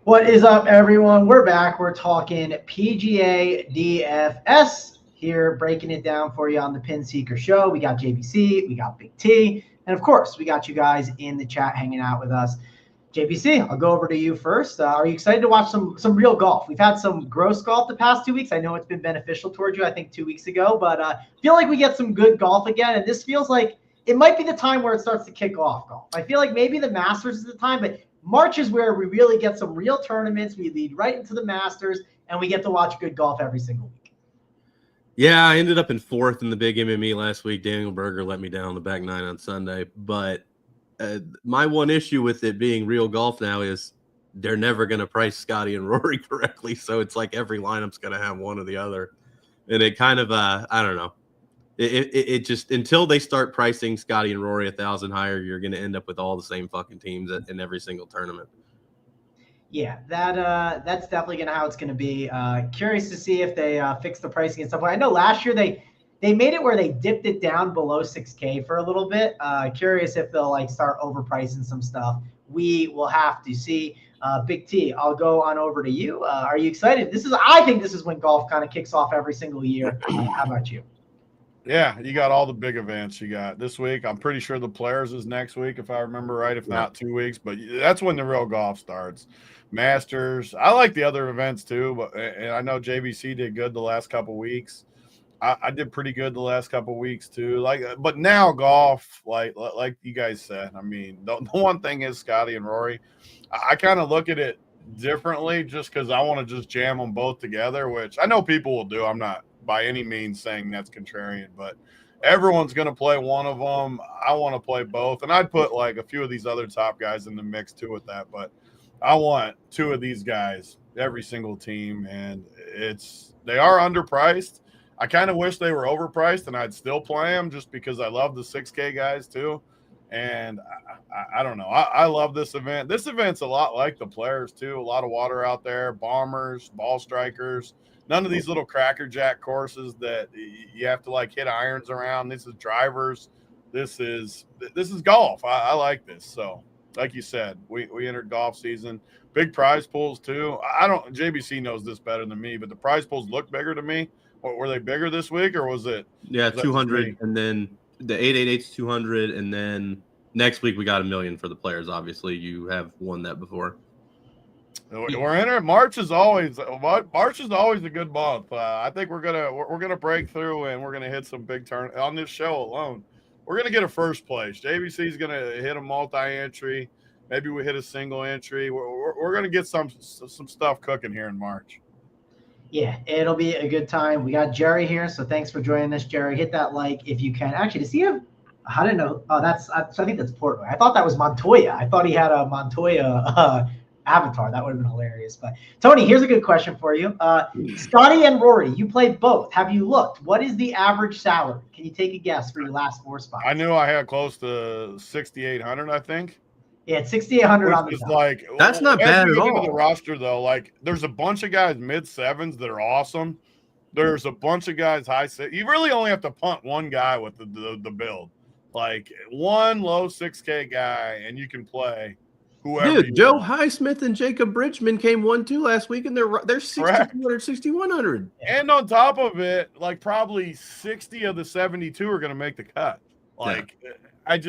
What is up, everyone? We're back. We're talking PGA DFS here, breaking it down for you on the PinSeekers show. We got JBC, we got Big T, and of course, we got you guys in the chat hanging out with us. JBC, I'll go over to you first. Are you excited to watch some real golf? We've had some gross golf the past 2 weeks. I know it's been beneficial towards you, I think 2 weeks ago, but I feel like we get some good golf again, and this feels like it might be the time where it starts to kick off golf. I feel like maybe the Masters is the time, but March is where we really get some real tournaments. We lead right into the Masters, and we get to watch good golf every single week. Yeah, I ended up in fourth in the big MME last week. Daniel Berger let me down the back nine on Sunday. But my one issue with it being real golf now is they're never going to price Scotty and Rory correctly. So it's like every lineup's going to have one or the other. And it kind of, I don't know. It just, until they start pricing Scotty and Rory 1,000 higher, you're going to end up with all the same fucking teams in every single tournament. Yeah, that's definitely going to how it's going to be. Curious to see if they fix the pricing and stuff. I know last year they made it where they dipped it down below 6K for a little bit. Curious if they'll like start overpricing some stuff. We will have to see. Big T, I'll go on over to you. Are you excited? I think this is when golf kind of kicks off every single year. How about you? Yeah, you got all the big events you got this week. I'm pretty sure the Players is next week, if I remember right, if not 2 weeks. But that's when the real golf starts. Masters. I like the other events too, and I know JBC did good the last couple weeks. I did pretty good the last couple weeks too. But now golf, like you guys said, I mean, the one thing is Scotty and Rory. I kind of look at it differently just because I want to just jam them both together, which I know people will do. I'm not by any means saying that's contrarian, but everyone's going to play one of them. I want to play both, and I'd put like a few of these other top guys in the mix too with that, but I want two of these guys every single team, and they are underpriced. I kind of wish they were overpriced, and I'd still play them just because I love the 6K guys too. And I don't know. I love this event. This event's a lot like the Players too. A lot of water out there, bombers, ball strikers. None of these little crackerjack courses that you have to like hit irons around. This is drivers. This is golf. I like this. So, like you said, we entered golf season. Big prize pools too. JBC knows this better than me, but the prize pools look bigger to me. Were they bigger this week, or was it? Yeah, 200, and then the 888's 200, and then next week we got $1 million for the Players. Obviously, you have won that before. We're entering March is always a good month. I think we're gonna break through, and we're gonna hit some big turn on this show alone. We're gonna get a first place. JBC's gonna hit a multi-entry. Maybe we hit a single entry. We're gonna get some stuff cooking here in March. Yeah, it'll be a good time. We got Jerry here, so thanks for joining us, Jerry. Hit that like if you can. Actually, to see him, I don't know. Oh, I think that's Portnoy. I thought that was Montoya. I thought he had a Montoya avatar. That would have been hilarious. But Tony, here's a good question for you. Scotty and Rory, you played both. Have you looked? What is the average salary? Can you take a guess for your last 4 spots? I knew I had close to 6,800, I think. Yeah, it's 6,800 on the top. Like, that's not bad at all. The roster though, like there's a bunch of guys mid sevens that are awesome. There's a bunch of guys high six. You really only have to punt one guy with the build, like one low 6K guy, and you can play whoever. Dude, Joe Highsmith and Jacob Bridgman came 1-2 last week, and they're 6,200, 6,100. And on top of it, like probably 60 of the 72 are going to make the cut. Like, yeah.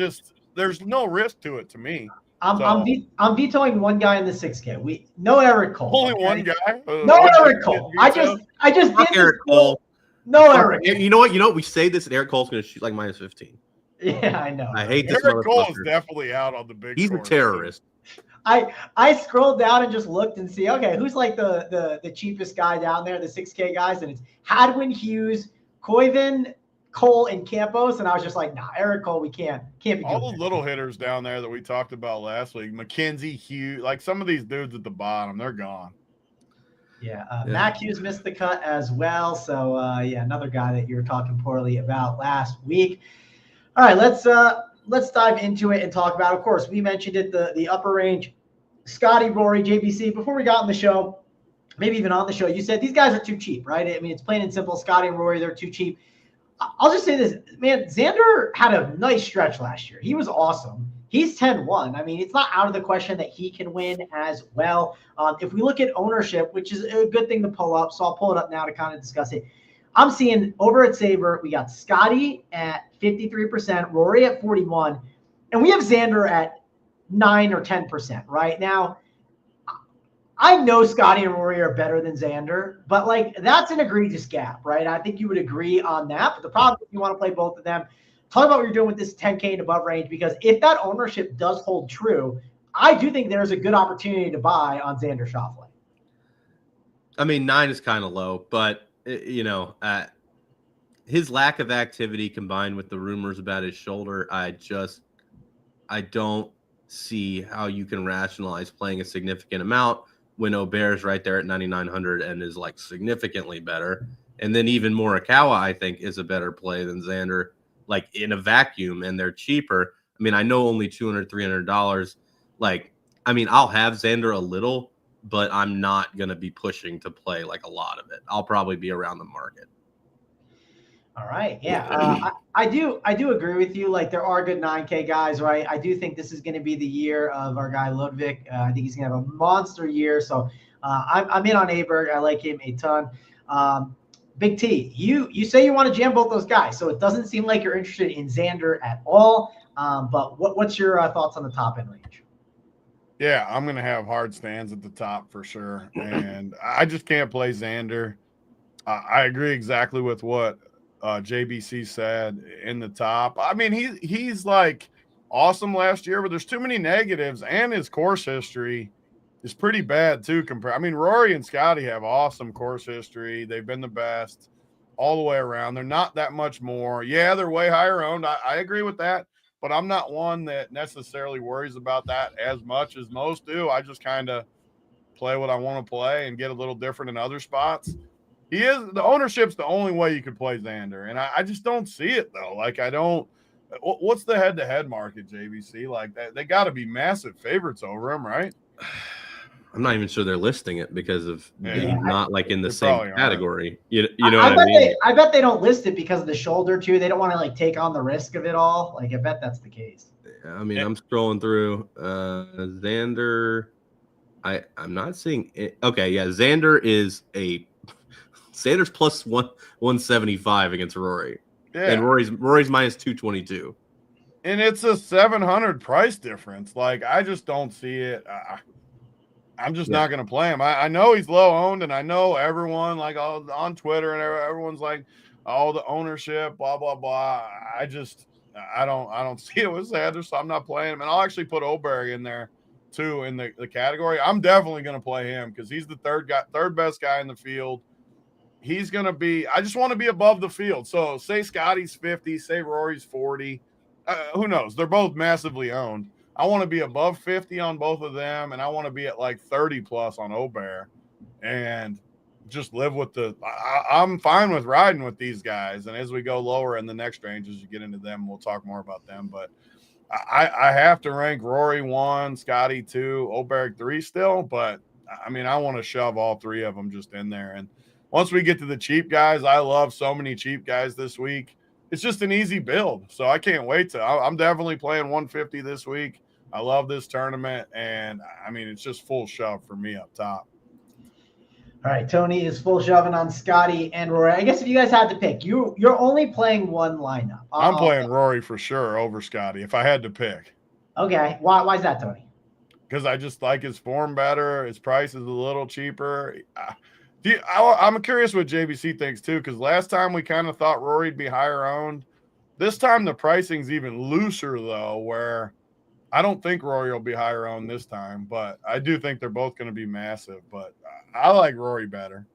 There's no risk to it to me. I'm vetoing one guy in the 6K. No Eric Cole. Only one guy. No Eric Cole. I just did Eric Cole. No Eric. You know what? We say this, and Eric Cole's going to shoot like -15. Yeah, I know. I hate this. Eric Cole is definitely out on the big. He's a terrorist. I scrolled down and just looked and see, okay, who's like the cheapest guy down there, the 6K guys, and it's Hadwin, Hughes, Koiven, Cole, and Campos, and I was just like, nah, Eric Cole, we can't be all the little hitters down there that we talked about last week, McKenzie, Hughes, like some of these dudes at the bottom, they're gone. Yeah, Mac Hughes missed the cut as well, so yeah, another guy that you were talking poorly about last week. All right, let's dive into it and talk about, of course, we mentioned it, the upper range, Scotty, Rory, JBC. Before we got on the show, maybe even on the show, you said these guys are too cheap, right? I mean, it's plain and simple. Scotty and Rory, they're too cheap. I'll just say this, man, Xander had a nice stretch last year. He was awesome. he's 10-1. I mean, it's not out of the question that he can win as well. If we look at ownership, which is a good thing to pull up, so I'll pull it up now to kind of discuss it. I'm seeing over at Sabre, we got Scotty at 53%, Rory at 41%, and we have Xander at 9 or 10%, right? Now, I know Scotty and Rory are better than Xander, but like that's an egregious gap, right? I think you would agree on that. But the problem is you want to play both of them. Talk about what you're doing with this 10K and above range, because if that ownership does hold true, I do think there's a good opportunity to buy on Xander Schauffele. I mean, 9 is kind of low, but his lack of activity combined with the rumors about his shoulder, I don't see how you can rationalize playing a significant amount when Aubert's right there at 9,900 and is like significantly better. And then even Morikawa, I think, is a better play than Xander, like in a vacuum, and they're cheaper. I mean, I know only $200, $300. Like, I mean, I'll have Xander a little, but I'm not going to be pushing to play like a lot of it. I'll probably be around the market. All right. Yeah. I do agree with you. Like there are good 9K guys, right? I do think this is going to be the year of our guy Ludwig. I think he's going to have a monster year. So I'm in on Aberg. I like him a ton. Big T, you say you want to jam both those guys. So it doesn't seem like you're interested in Xander at all. But what's your thoughts on the top end range? Yeah, I'm going to have hard stands at the top for sure. And I just can't play Xander. I agree exactly with what JBC said in the top. I mean, he's like awesome last year, but there's too many negatives, and his course history is pretty bad too. I mean, Rory and Scotty have awesome course history. They've been the best all the way around. They're not that much more. Yeah, they're way higher owned. I agree with that, but I'm not one that necessarily worries about that as much as most do. I just kind of play what I want to play and get a little different in other spots. The ownership's the only way you could play Xander. And I just don't see it though. Like what's the head-to-head market, JVC? Like they got to be massive favorites over him, right? I'm not even sure they're listing it because of being not like in the same category. You know what I mean? I bet they don't list it because of the shoulder too. They don't want to like take on the risk of it all. Like I bet that's the case. I mean, I'm scrolling through Xander. I'm not seeing it. Okay, yeah, Xander's plus 175 against Rory. Yeah. And Rory's minus 222. And it's a 700 price difference. Like I just don't see it. I'm just not going to play him. I know he's low owned, and I know everyone like on Twitter and everyone's like, oh, the ownership, blah blah blah. I don't see it with Xander, so I'm not playing him. And I'll actually put Oberg in there too in the category. I'm definitely going to play him because he's the third best guy in the field. He's going to be. I just want to be above the field. So say Scotty's 50, say Rory's 40. Who knows? They're both massively owned. I want to be above 50 on both of them, and I want to be at like 30 plus on Aubert, and just live with I'm fine with riding with these guys. And as we go lower in the next range, as you get into them, we'll talk more about them. But I have to rank Rory 1, Scotty 2, Aubert 3 still. But I mean, I want to shove all three of them just in there. And once we get to the cheap guys, I love so many cheap guys this week. It's just an easy build. So I can't wait I'm definitely playing 150 this week. I love this tournament, and I mean, it's just full shove for me up top. All right, Tony is full shoving on Scotty and Rory. I guess if you guys had to pick, you're only playing one lineup. I'm playing Rory for sure over Scotty if I had to pick. Okay, why is that, Tony? Because I just like his form better. His price is a little cheaper. I'm curious what JBC thinks too, because last time we kind of thought Rory'd be higher owned. This time the pricing's even looser though, where I don't think Rory will be higher owned this time, but I do think they're both going to be massive. But I like Rory better.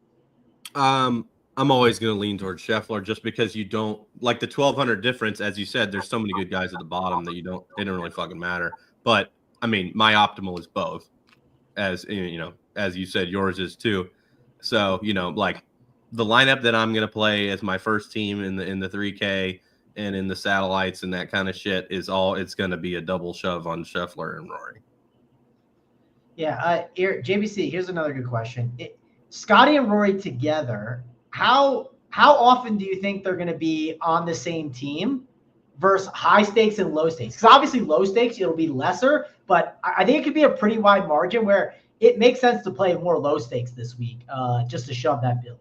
I'm always going to lean towards Scheffler just because you don't like the 1,200 difference. As you said, there's so many good guys at the bottom that it don't really fucking matter. But I mean, my optimal is both, as you said, yours is too. So like the lineup that I'm going to play as my first team in the 3K. And in the satellites and that kind of shit it's going to be a double shove on Scheffler and Rory. Yeah. JBC, here's another good question. Scotty and Rory together, how often do you think they're going to be on the same team? versus high stakes and low stakes? Because obviously low stakes, it'll be lesser, but I think it could be a pretty wide margin where it makes sense to play more low stakes this week just to shove that build.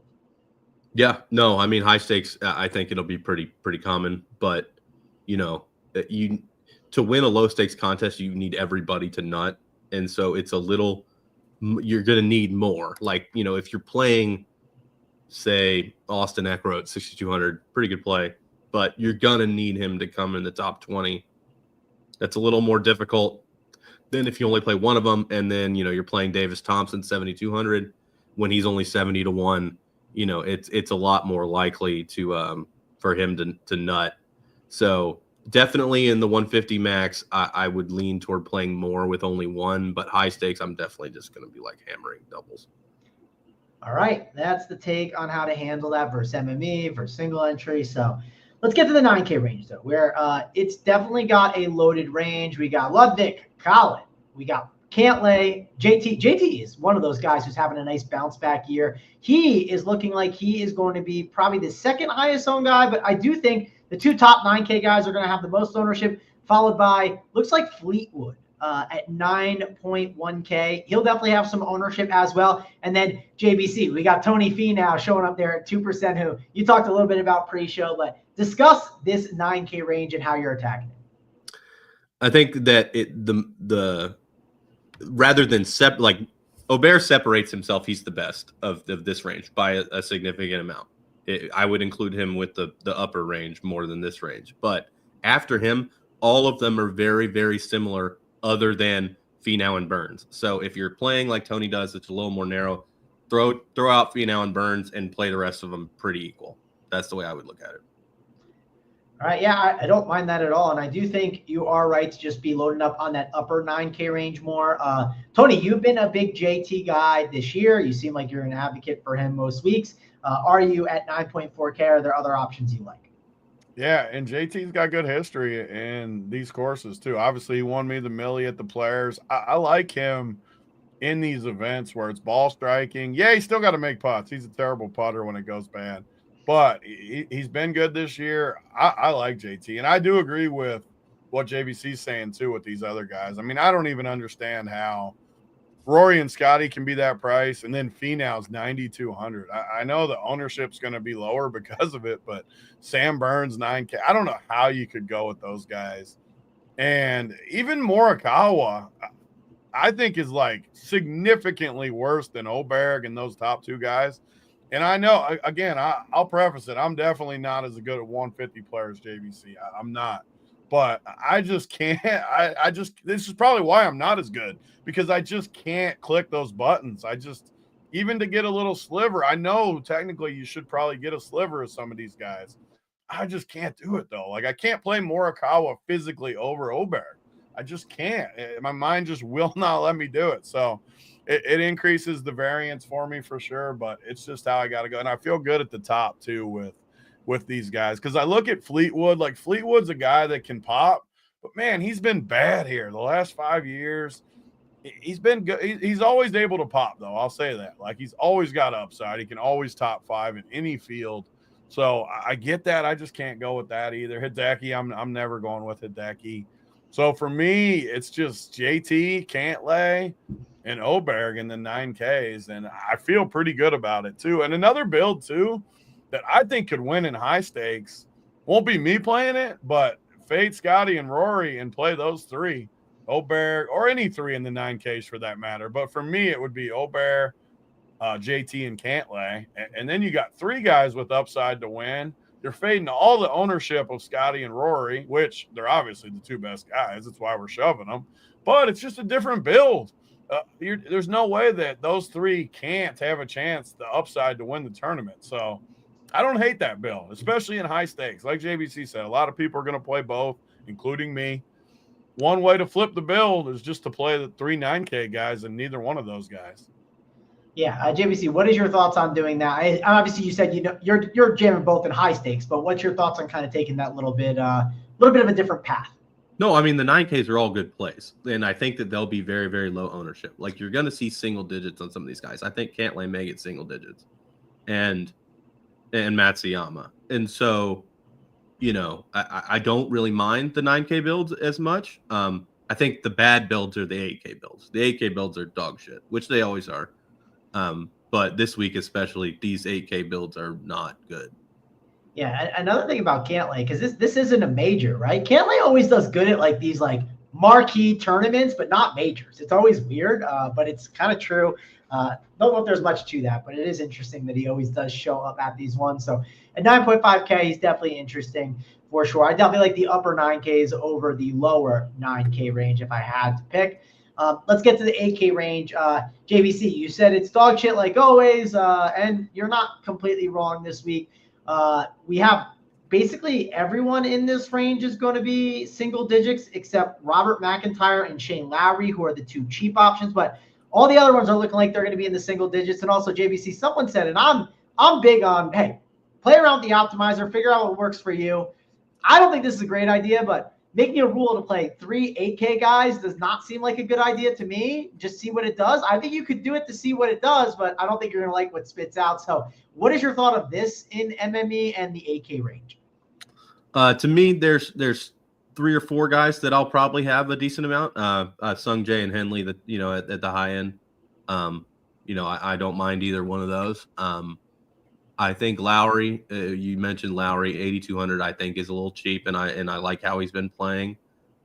Yeah, no, I mean, high stakes, I think it'll be pretty common, but to win a low stakes contest, you need everybody to nut. And so it's a little, you're going to need more. Like, if you're playing, say, Austin Eckroat at 6,200, pretty good play, but you're going to need him to come in the top 20. That's a little more difficult than if you only play one of them. And then, you're playing Davis Thompson, 7,200 when he's only 70-1. It's a lot more likely to for him to nut. So definitely in the 150 max, I would lean toward playing more with only one, but high stakes, I'm definitely just going to be like hammering doubles. All right, that's the take on how to handle that versus MME, versus single entry. So let's get to the 9K range though, where it's definitely got a loaded range. We got Ludwig, Colin, we got Cantlay, JT. JT is one of those guys who's having a nice bounce back year. He is looking like he is going to be probably the second highest owned guy, but I do think the two top 9K guys are going to have the most ownership, followed by, looks like Fleetwood at 9.1K. He'll definitely have some ownership as well. And then JBC, we got Tony Finau showing up there at 2%, who you talked a little bit about pre-show, but discuss this 9K range and how you're attacking it. I think that rather than Aubert separates himself, he's the best of this range by a significant amount. I would include him with the upper range more than this range. But after him, all of them are very, very similar other than Finau and Burns. So if you're playing like Tony does, it's a little more narrow, throw out Finau and Burns and play the rest of them pretty equal. That's the way I would look at it. All right, yeah, I don't mind that at all. And I do think you are right to just be loading up on that upper 9K range more. Tony, you've been a big JT guy this year. You seem like you're an advocate for him most weeks. Are you at 9.4K? Are there other options you like? Yeah, and JT's got good history in these courses too. Obviously, he won me the Millie at the Players. I like him in these events where it's ball striking. Yeah, he's still got to make putts. He's a terrible putter when it goes bad. But he's been good this year. I like JT. And I do agree with what JVC's saying, too, with these other guys. I mean, I don't even understand how Rory and Scotty can be that price, and then Finau's 9,200. I know the ownership's going to be lower because of it, but Sam Burns, 9K. I don't know how you could go with those guys. And even Morikawa, I think, is like significantly worse than Oberg and those top two guys. And I know, again, I'll preface it. I'm definitely not as good at 150 players, JVC. I'm not. But I just can't. This is probably why I'm not as good, because I just can't click those buttons. Even to get a little sliver, I know technically you should probably get a sliver of some of these guys. I just can't do it, though. Like, I can't play Morikawa physically over Oberg. I just can't. My mind just will not let me do it. So it increases the variance for me for sure, but it's just how I got to go. And I feel good at the top too with these guys, because I look at Fleetwood. Like, Fleetwood's a guy that can pop, but man, he's been bad here the last 5 years. He's been good. He's always able to pop, though. I'll say that. Like, he's always got upside. He can always top five in any field. So I get that. I just can't go with that either. Hideki, I'm never going with Hideki. So for me, it's just JT, Cantlay, and Oberg in the 9Ks, and I feel pretty good about it too. And another build too that I think could win in high stakes, won't be me playing it, but fade Scotty and Rory and play those three, Oberg, or any three in the 9Ks for that matter. But for me, it would be Oberg, JT, and Cantlay. And then you got three guys with upside to win. You're fading all the ownership of Scotty and Rory, which they're obviously the two best guys. That's why we're shoving them. But it's just a different build. There's no way that those three can't have a chance, the upside to win the tournament. So I don't hate that build, especially in high stakes. Like JVC said, a lot of people are going to play both, including me. One way to flip the build is just to play the 3 9K guys and neither one of those guys. Yeah, JVC, what is your thoughts on doing that? Obviously, you said you're jamming both in high stakes, but what's your thoughts on kind of taking that little bit of a different path? No, I mean, the 9Ks are all good plays, and I think that they'll be very, very low ownership. Like, you're going to see single digits on some of these guys. I think Cantlay may get single digits, and Matsuyama. And so, I don't really mind the 9K builds as much. I think the bad builds are the 8K builds. The 8K builds are dog shit, which they always are. But this week especially, these 8K builds are not good. Yeah, another thing about Cantlay, because this isn't a major, right? Cantlay always does good at like these like marquee tournaments, but not majors. It's always weird, but it's kind of true. Don't know if there's much to that, but it is interesting that he always does show up at these ones. So at 9.5K, he's definitely interesting for sure. I definitely like the upper 9Ks over the lower 9K range if I had to pick. Let's get to the 8K range. JVC, you said it's dog shit like always, and you're not completely wrong this week. We have basically everyone in this range is going to be single digits except Robert McIntyre and Shane Lowry, who are the two cheap options. But all the other ones are looking like they're going to be in the single digits. And also JVC, someone said, and I'm big on, hey, play around with the optimizer, figure out what works for you. I don't think this is a great idea, but making a rule to play 3 8K guys does not seem like a good idea to me. Just see what it does. I think you could do it to see what it does, but I don't think you're going to like what spits out. So what is your thought of this in MME and the 8K range? To me, there's 3 or 4 guys that I'll probably have a decent amount. Sung Jae and Henley, that at the high end. I don't mind either one of those. I think Lowry, you mentioned Lowry, 8,200. I think is a little cheap, and I like how he's been playing.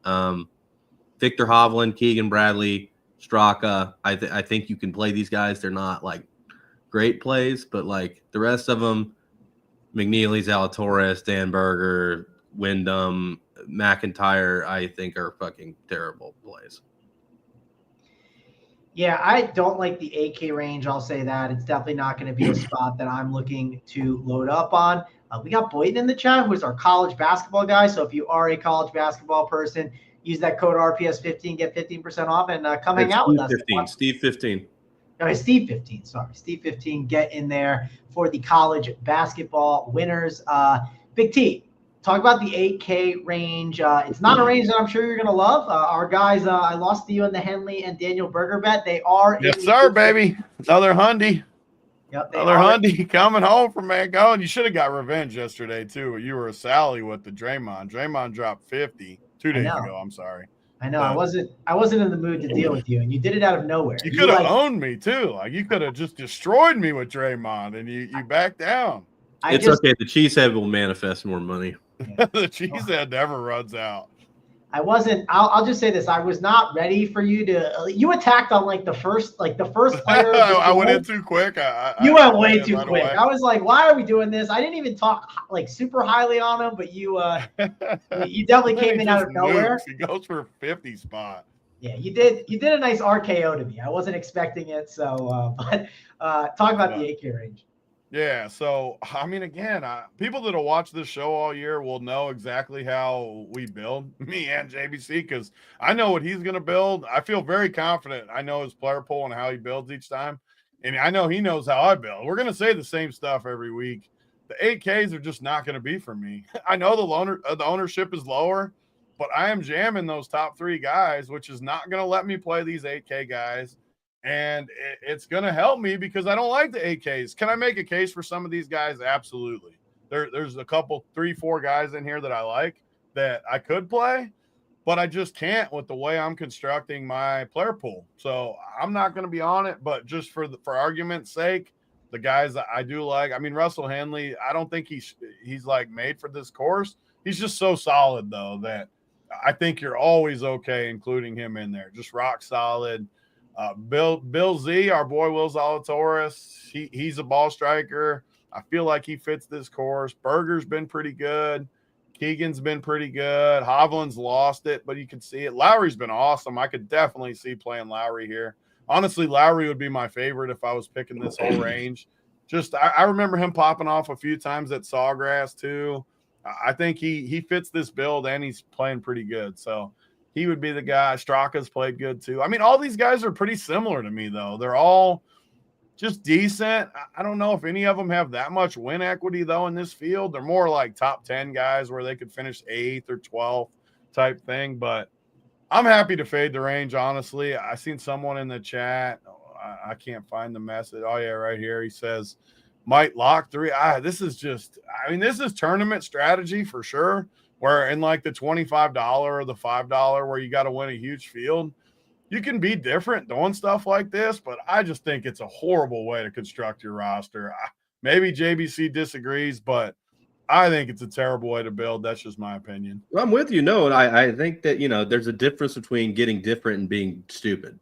Victor Hovland, Keegan Bradley, Straka. I think you can play these guys. They're not like great plays, but like the rest of them, McNeely, Zalatoris, Dan Berger, Wyndham, McIntyre, I think are fucking terrible plays. Yeah, I don't like the 8K range. I'll say that. It's definitely not going to be a spot that I'm looking to load up on. We got Boyden in the chat, who is our college basketball guy. So if you are a college basketball person, use that code RPS15, get 15% off, and come hang out with us. Steve 15. No, Steve 15. Sorry, Steve 15. Get in there for the college basketball winners. Big T, talk about the 8K range. It's not a range that I'm sure you're going to love. Our guys, I lost to you in the Henley and Daniel Berger bet. They are. Yes, sir, baby. Another Hundy. Yep, another Hundy coming home from Mango. And you should have got revenge yesterday, too. You were a Sally with the Draymond. Draymond dropped 50 2 days ago. I'm sorry. I know. I wasn't in the mood to deal with you, and you did it out of nowhere. You could have owned me, too. Like, you could have just destroyed me with Draymond, and you backed down. It's okay. The cheesehead will manifest more money. Yeah. The cheesehead never runs out. I'll just say this. I was not ready for you to. You attacked on the first player. I went in too quick. You went way too quick. I was like, why are we doing this? I didn't even talk super highly on him, but you definitely came in out of nowhere. He goes for a 50 spot. Yeah, you did a nice RKO to me. I wasn't expecting it. So, but talk about the 8K range. Yeah, so, I mean, again, people that will watch this show all year will know exactly how we build, me and JBC, because I know what he's going to build. I feel very confident. I know his player pool and how he builds each time, and I know he knows how I build. We're going to say the same stuff every week. The 8Ks are just not going to be for me. I know the ownership is lower, but I am jamming those top 3 guys, which is not going to let me play these 8K guys. And it's going to help me because I don't like the 8Ks. Can I make a case for some of these guys? Absolutely. There's a couple, 3, 4 guys in here that I like that I could play, but I just can't with the way I'm constructing my player pool. So I'm not going to be on it, but just for argument's sake, the guys that I do like, I mean, Russell Henley, I don't think he's like made for this course. He's just so solid though that I think you're always okay including him in there. Just rock solid. Bill Z, our boy Will Zalatoris, he's a ball striker. I feel like he fits this course. Berger's been pretty good. Keegan's been pretty good. Hovland's lost it, but you can see it. Lowry's been awesome. I could definitely see playing Lowry here. Honestly, Lowry would be my favorite if I was picking this whole range. Just I remember him popping off a few times at Sawgrass too. I think he fits this build and he's playing pretty good. So he would be the guy. Straka's played good too. I mean, all these guys are pretty similar to me, though. They're all just decent. I don't know if any of them have that much win equity, though, in this field. They're more like top 10 guys where they could finish 8th or 12th type thing. But I'm happy to fade the range, honestly. I seen someone in the chat. I can't find the message. Oh, yeah, right here. He says, might lock 3. This is just – I mean, this is tournament strategy for sure, where in like the $25 or the $5 where you got to win a huge field, you can be different doing stuff like this, but I just think it's a horrible way to construct your roster. Maybe JBC disagrees, but I think it's a terrible way to build. That's just my opinion. Well, I'm with you. No, and I think that, there's a difference between getting different and being stupid.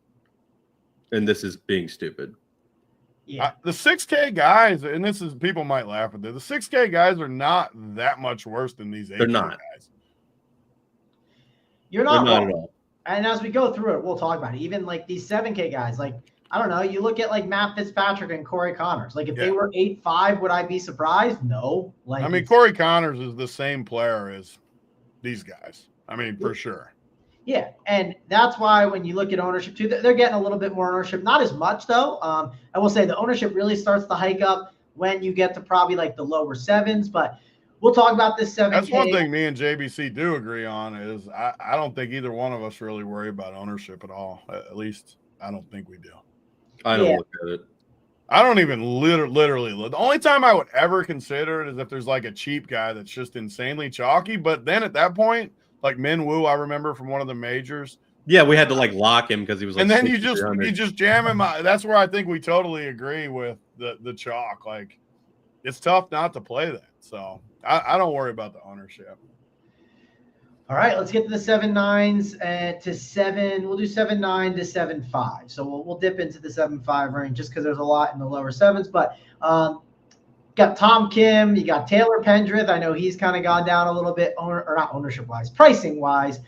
And this is being stupid. Yeah. The 6K guys, and this is, people might laugh at this, the 6K guys are not that much worse than these 8K guys. You're not at all. And as we go through it, we'll talk about it. Even like these 7K guys, like, I don't know, you look at like Matt Fitzpatrick and Corey Connors. Like, if they were 8-5, would I be surprised? No. Like, I mean, Corey Connors is the same player as these guys. I mean, for sure. Yeah, and that's why when you look at ownership too, they're getting a little bit more ownership. Not as much though. I will say the ownership really starts to hike up when you get to probably like the lower sevens. But we'll talk about this 7K. That's one thing me and JBC do agree on is I don't think either one of us really worry about ownership at all. At least I don't think we do. I don't look at it. I don't even literally look. The only time I would ever consider it is if there's like a cheap guy that's just insanely chalky. But then at that point, like Min Woo, I remember from one of the majors. Yeah, we had to like lock him because he was like, and then you just jam him. That's where I think we totally agree with the chalk. Like, it's tough not to play that. So I don't worry about the ownership. All right, let's get to the 7.9s to 7. We'll do 7.9 to 7.5. So we'll dip into the 7.5 range just because there's a lot in the lower sevens. But got Tom Kim, you got Taylor Pendrith. I know he's kind of gone down a little bit, not ownership wise, pricing wise.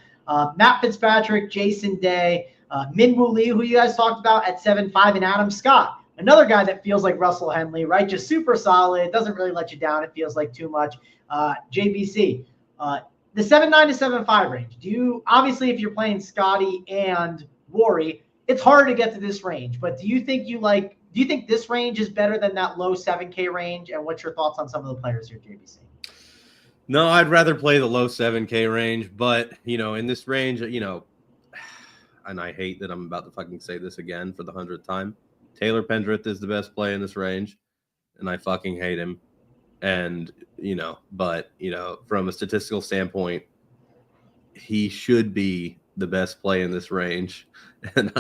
Matt Fitzpatrick, Jason Day, Min Woo Lee, who you guys talked about at 7.5, and Adam Scott, another guy that feels like Russell Henley, right? Just super solid, doesn't really let you down. It feels like too much. JBC, the 7.9 to 7.5 range. Do you, obviously, if you're playing Scotty and Rory, it's hard to get to this range. But do you think this range is better than that low 7K range? And what's your thoughts on some of the players here, JBC? No, I'd rather play the low 7K range. But, in this range, and I hate that I'm about to fucking say this again for the 100th time. Taylor Pendrith is the best play in this range, and I fucking hate him. And, from a statistical standpoint, he should be the best play in this range. And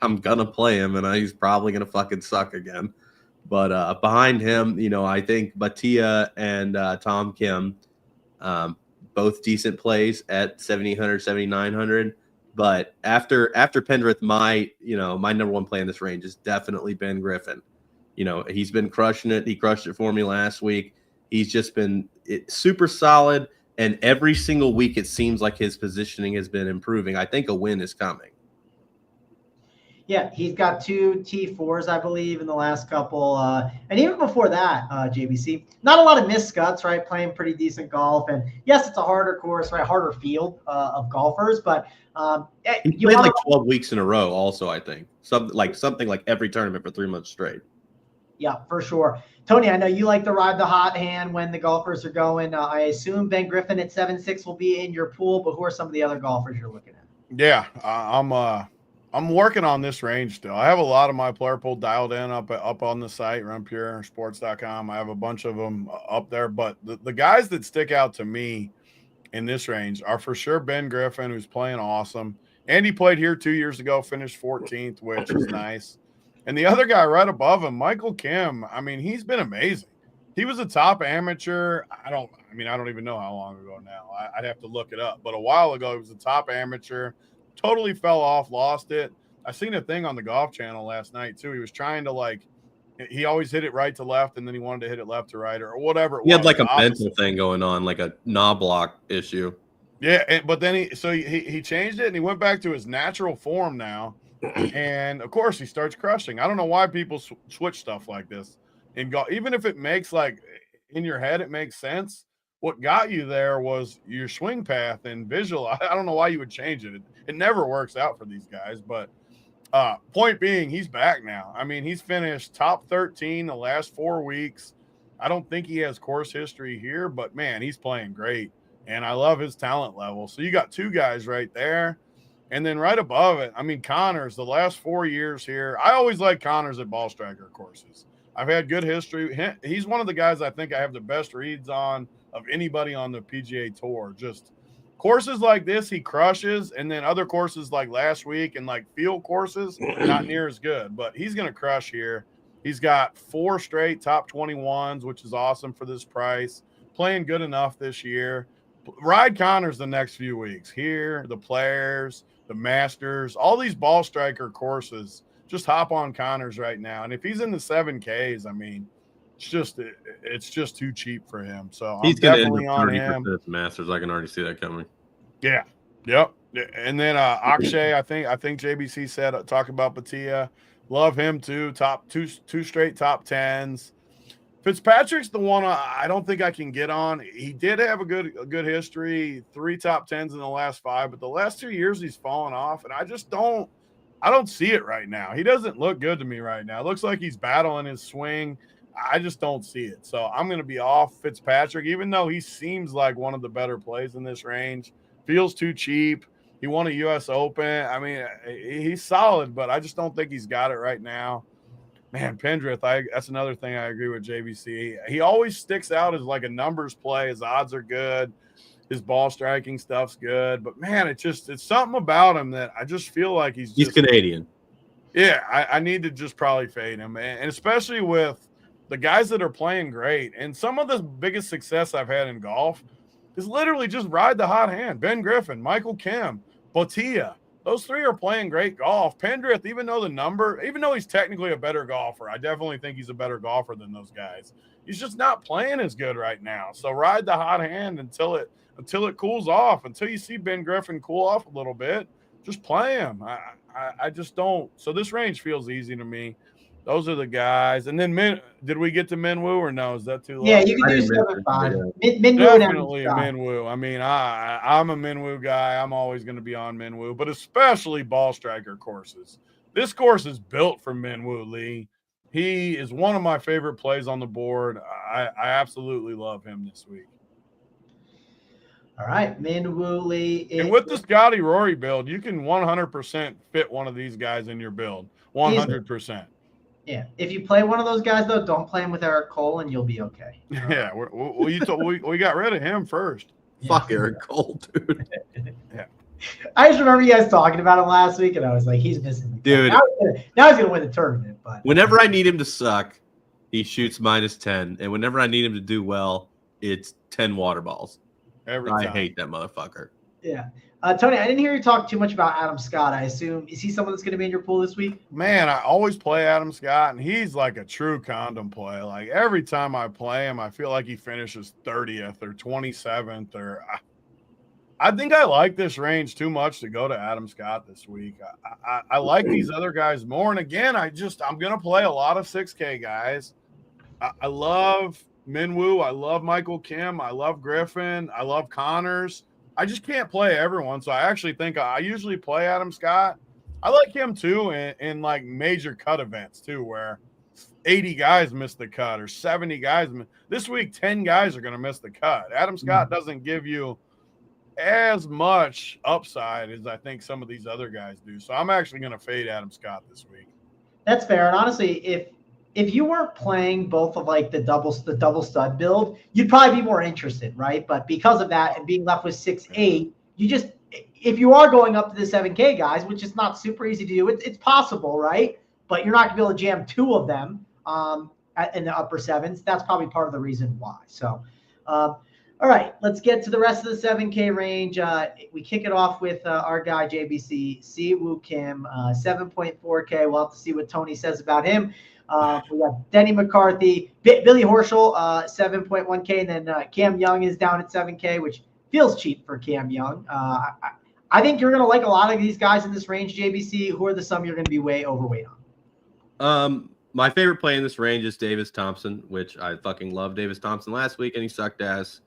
I'm going to play him, and he's probably going to fucking suck again. But behind him, I think Batia and Tom Kim, both decent plays at 7,800, 7,900. But after Pendrith, my number one play in this range has definitely been Griffin. He's been crushing it. He crushed it for me last week. He's just been super solid. And every single week, it seems like his positioning has been improving. I think a win is coming. Yeah, he's got 2 T4s, I believe, in the last couple. And even before that, JBC, not a lot of missed cuts, right? Playing pretty decent golf. And yes, it's a harder course, right? Harder field of golfers. But he played like 12 weeks in a row also, I think. Something like every tournament for 3 months straight. Yeah, for sure. Tony, I know you like to ride the hot hand when the golfers are going. I assume Ben Griffin at 7.6 will be in your pool, but who are some of the other golfers you're looking at? Yeah, I'm working on this range still. I have a lot of my player pool dialed in up on the site, runpuresports.com. I have a bunch of them up there, but the guys that stick out to me in this range are for sure Ben Griffin, who's playing awesome. And he played here 2 years ago, finished 14th, which is nice. And the other guy right above him, Michael Kim, I mean, he's been amazing. He was a top amateur. I don't even know how long ago now. I'd have to look it up. But a while ago, he was a top amateur. Totally fell off, lost it. I seen a thing on the Golf Channel last night, too. He was trying to, he always hit it right to left, and then he wanted to hit it left to right or whatever it was. He had, a mental thing going on, like a knob block issue. Yeah, but then he changed it, and he went back to his natural form now. And, of course, he starts crushing. I don't know why people switch stuff like this. And even if it makes, in your head, it makes sense. What got you there was your swing path and visual. I don't know why you would change it. It never works out for these guys. But point being, he's back now. I mean, he's finished top 13 the last 4 weeks. I don't think he has course history here, but, man, he's playing great. And I love his talent level. So you got 2 guys right there. And then right above it, I mean, Connors, the last 4 years here, I always like Connors at ball striker courses. I've had good history. He's one of the guys I think I have the best reads on of anybody on the PGA Tour. Just courses like this, he crushes, and then other courses like last week and like field courses, not near as good. But he's going to crush here. He's got 4 straight top 21s, which is awesome for this price. Playing good enough this year. Ride Connors the next few weeks. Here, the Players, the Masters, all these ball striker courses. Just hop on Connors right now. And if he's in the 7Ks, I mean, it's just too cheap for him. So he's I'm definitely on 30% him. at the Masters. I can already see that coming. Yeah. Yep. And then Akshay, I think JBC said talk about Batia. Love him too. Top two straight top 10s. Fitzpatrick's the one I don't think I can get on. He did have a good history, 3 top 10s in the last 5, but the last 2 years he's fallen off, and I don't see it right now. He doesn't look good to me right now. It looks like he's battling his swing. I just don't see it. So I'm going to be off Fitzpatrick, even though he seems like one of the better plays in this range. Feels too cheap. He won a U.S. Open. I mean, he's solid, but I just don't think he's got it right now. Man, Pendrith, that's another thing I agree with JVC. He always sticks out as like a numbers play. His odds are good. His ball striking stuff's good. But, man, it's something about him that I just feel like he's Canadian. Yeah, I need to just probably fade him. And especially with the guys that are playing great. And some of the biggest success I've had in golf is literally just ride the hot hand. Ben Griffin, Michael Kim, Botia. Those 3 are playing great golf. Pendrith, even though he's technically a better golfer, I definitely think he's a better golfer than those guys. He's just not playing as good right now. So ride the hot hand until it cools off. Until you see Ben Griffin cool off a little bit, just play him. I just don't. So this range feels easy to me. Those are the guys. And then did we get to Minwoo or no? Is that too low? Yeah, you can do 7-5. Definitely Minwoo. I mean, I'm a Minwoo guy. I'm always going to be on Minwoo, but especially ball striker courses. This course is built for Minwoo Lee. He is one of my favorite plays on the board. I absolutely love him this week. All right, Minwoo Lee. And with the Scotty Rory build, you can 100% fit one of these guys in your build. 100%. Yeah, if you play one of those guys, though, don't play him with Eric Cole, and you'll be okay. Yeah, we got rid of him first. Fuck Eric Cole, dude. Yeah. I just remember you guys talking about him last week, and I was like, he's missing the dude. Now he's gonna win the tournament. But whenever I need him to suck, he shoots -10, and whenever I need him to do well, it's 10 water balls. Every time. I hate that motherfucker. Yeah. Tony, I didn't hear you talk too much about Adam Scott. I assume, is he someone that's going to be in your pool this week? Man, I always play Adam Scott, and he's like a true condom play. Like every time I play him, I feel like he finishes 30th or 27th. Or I think I like this range too much to go to Adam Scott this week. I like these other guys more. And again, I'm going to play a lot of 6K guys. I love Minwoo. I love Michael Kim. I love Griffin. I love Connors. I just can't play everyone, so I actually think I usually play Adam Scott. I like him too in like major cut events too, where 80 guys miss the cut or 70 guys. This week, 10 guys are going to miss the cut. Adam Scott doesn't give you as much upside as I think some of these other guys do. So I'm actually going to fade Adam Scott this week. That's fair. And honestly, if you weren't playing both of like the double stud build, you'd probably be more interested, right? But because of that and being left with 6-8, if you are going up to the 7K guys, which is not super easy to do, it's possible, right? But you're not gonna be able to jam 2 of them in the upper 7s. That's probably part of the reason why. So, all right, let's get to the rest of the 7K range. We kick it off with our guy JBC, Siwoo Kim, 7.4K. We'll have to see what Tony says about him. We got Denny McCarthy, Billy Horschel, 7.1K, and then Cam Young is down at 7K, which feels cheap for Cam Young. I think you're going to like a lot of these guys in this range, JBC. Who are some you're going to be way overweight on? My favorite play in this range is Davis Thompson, which I fucking loved Davis Thompson last week, and he sucked ass.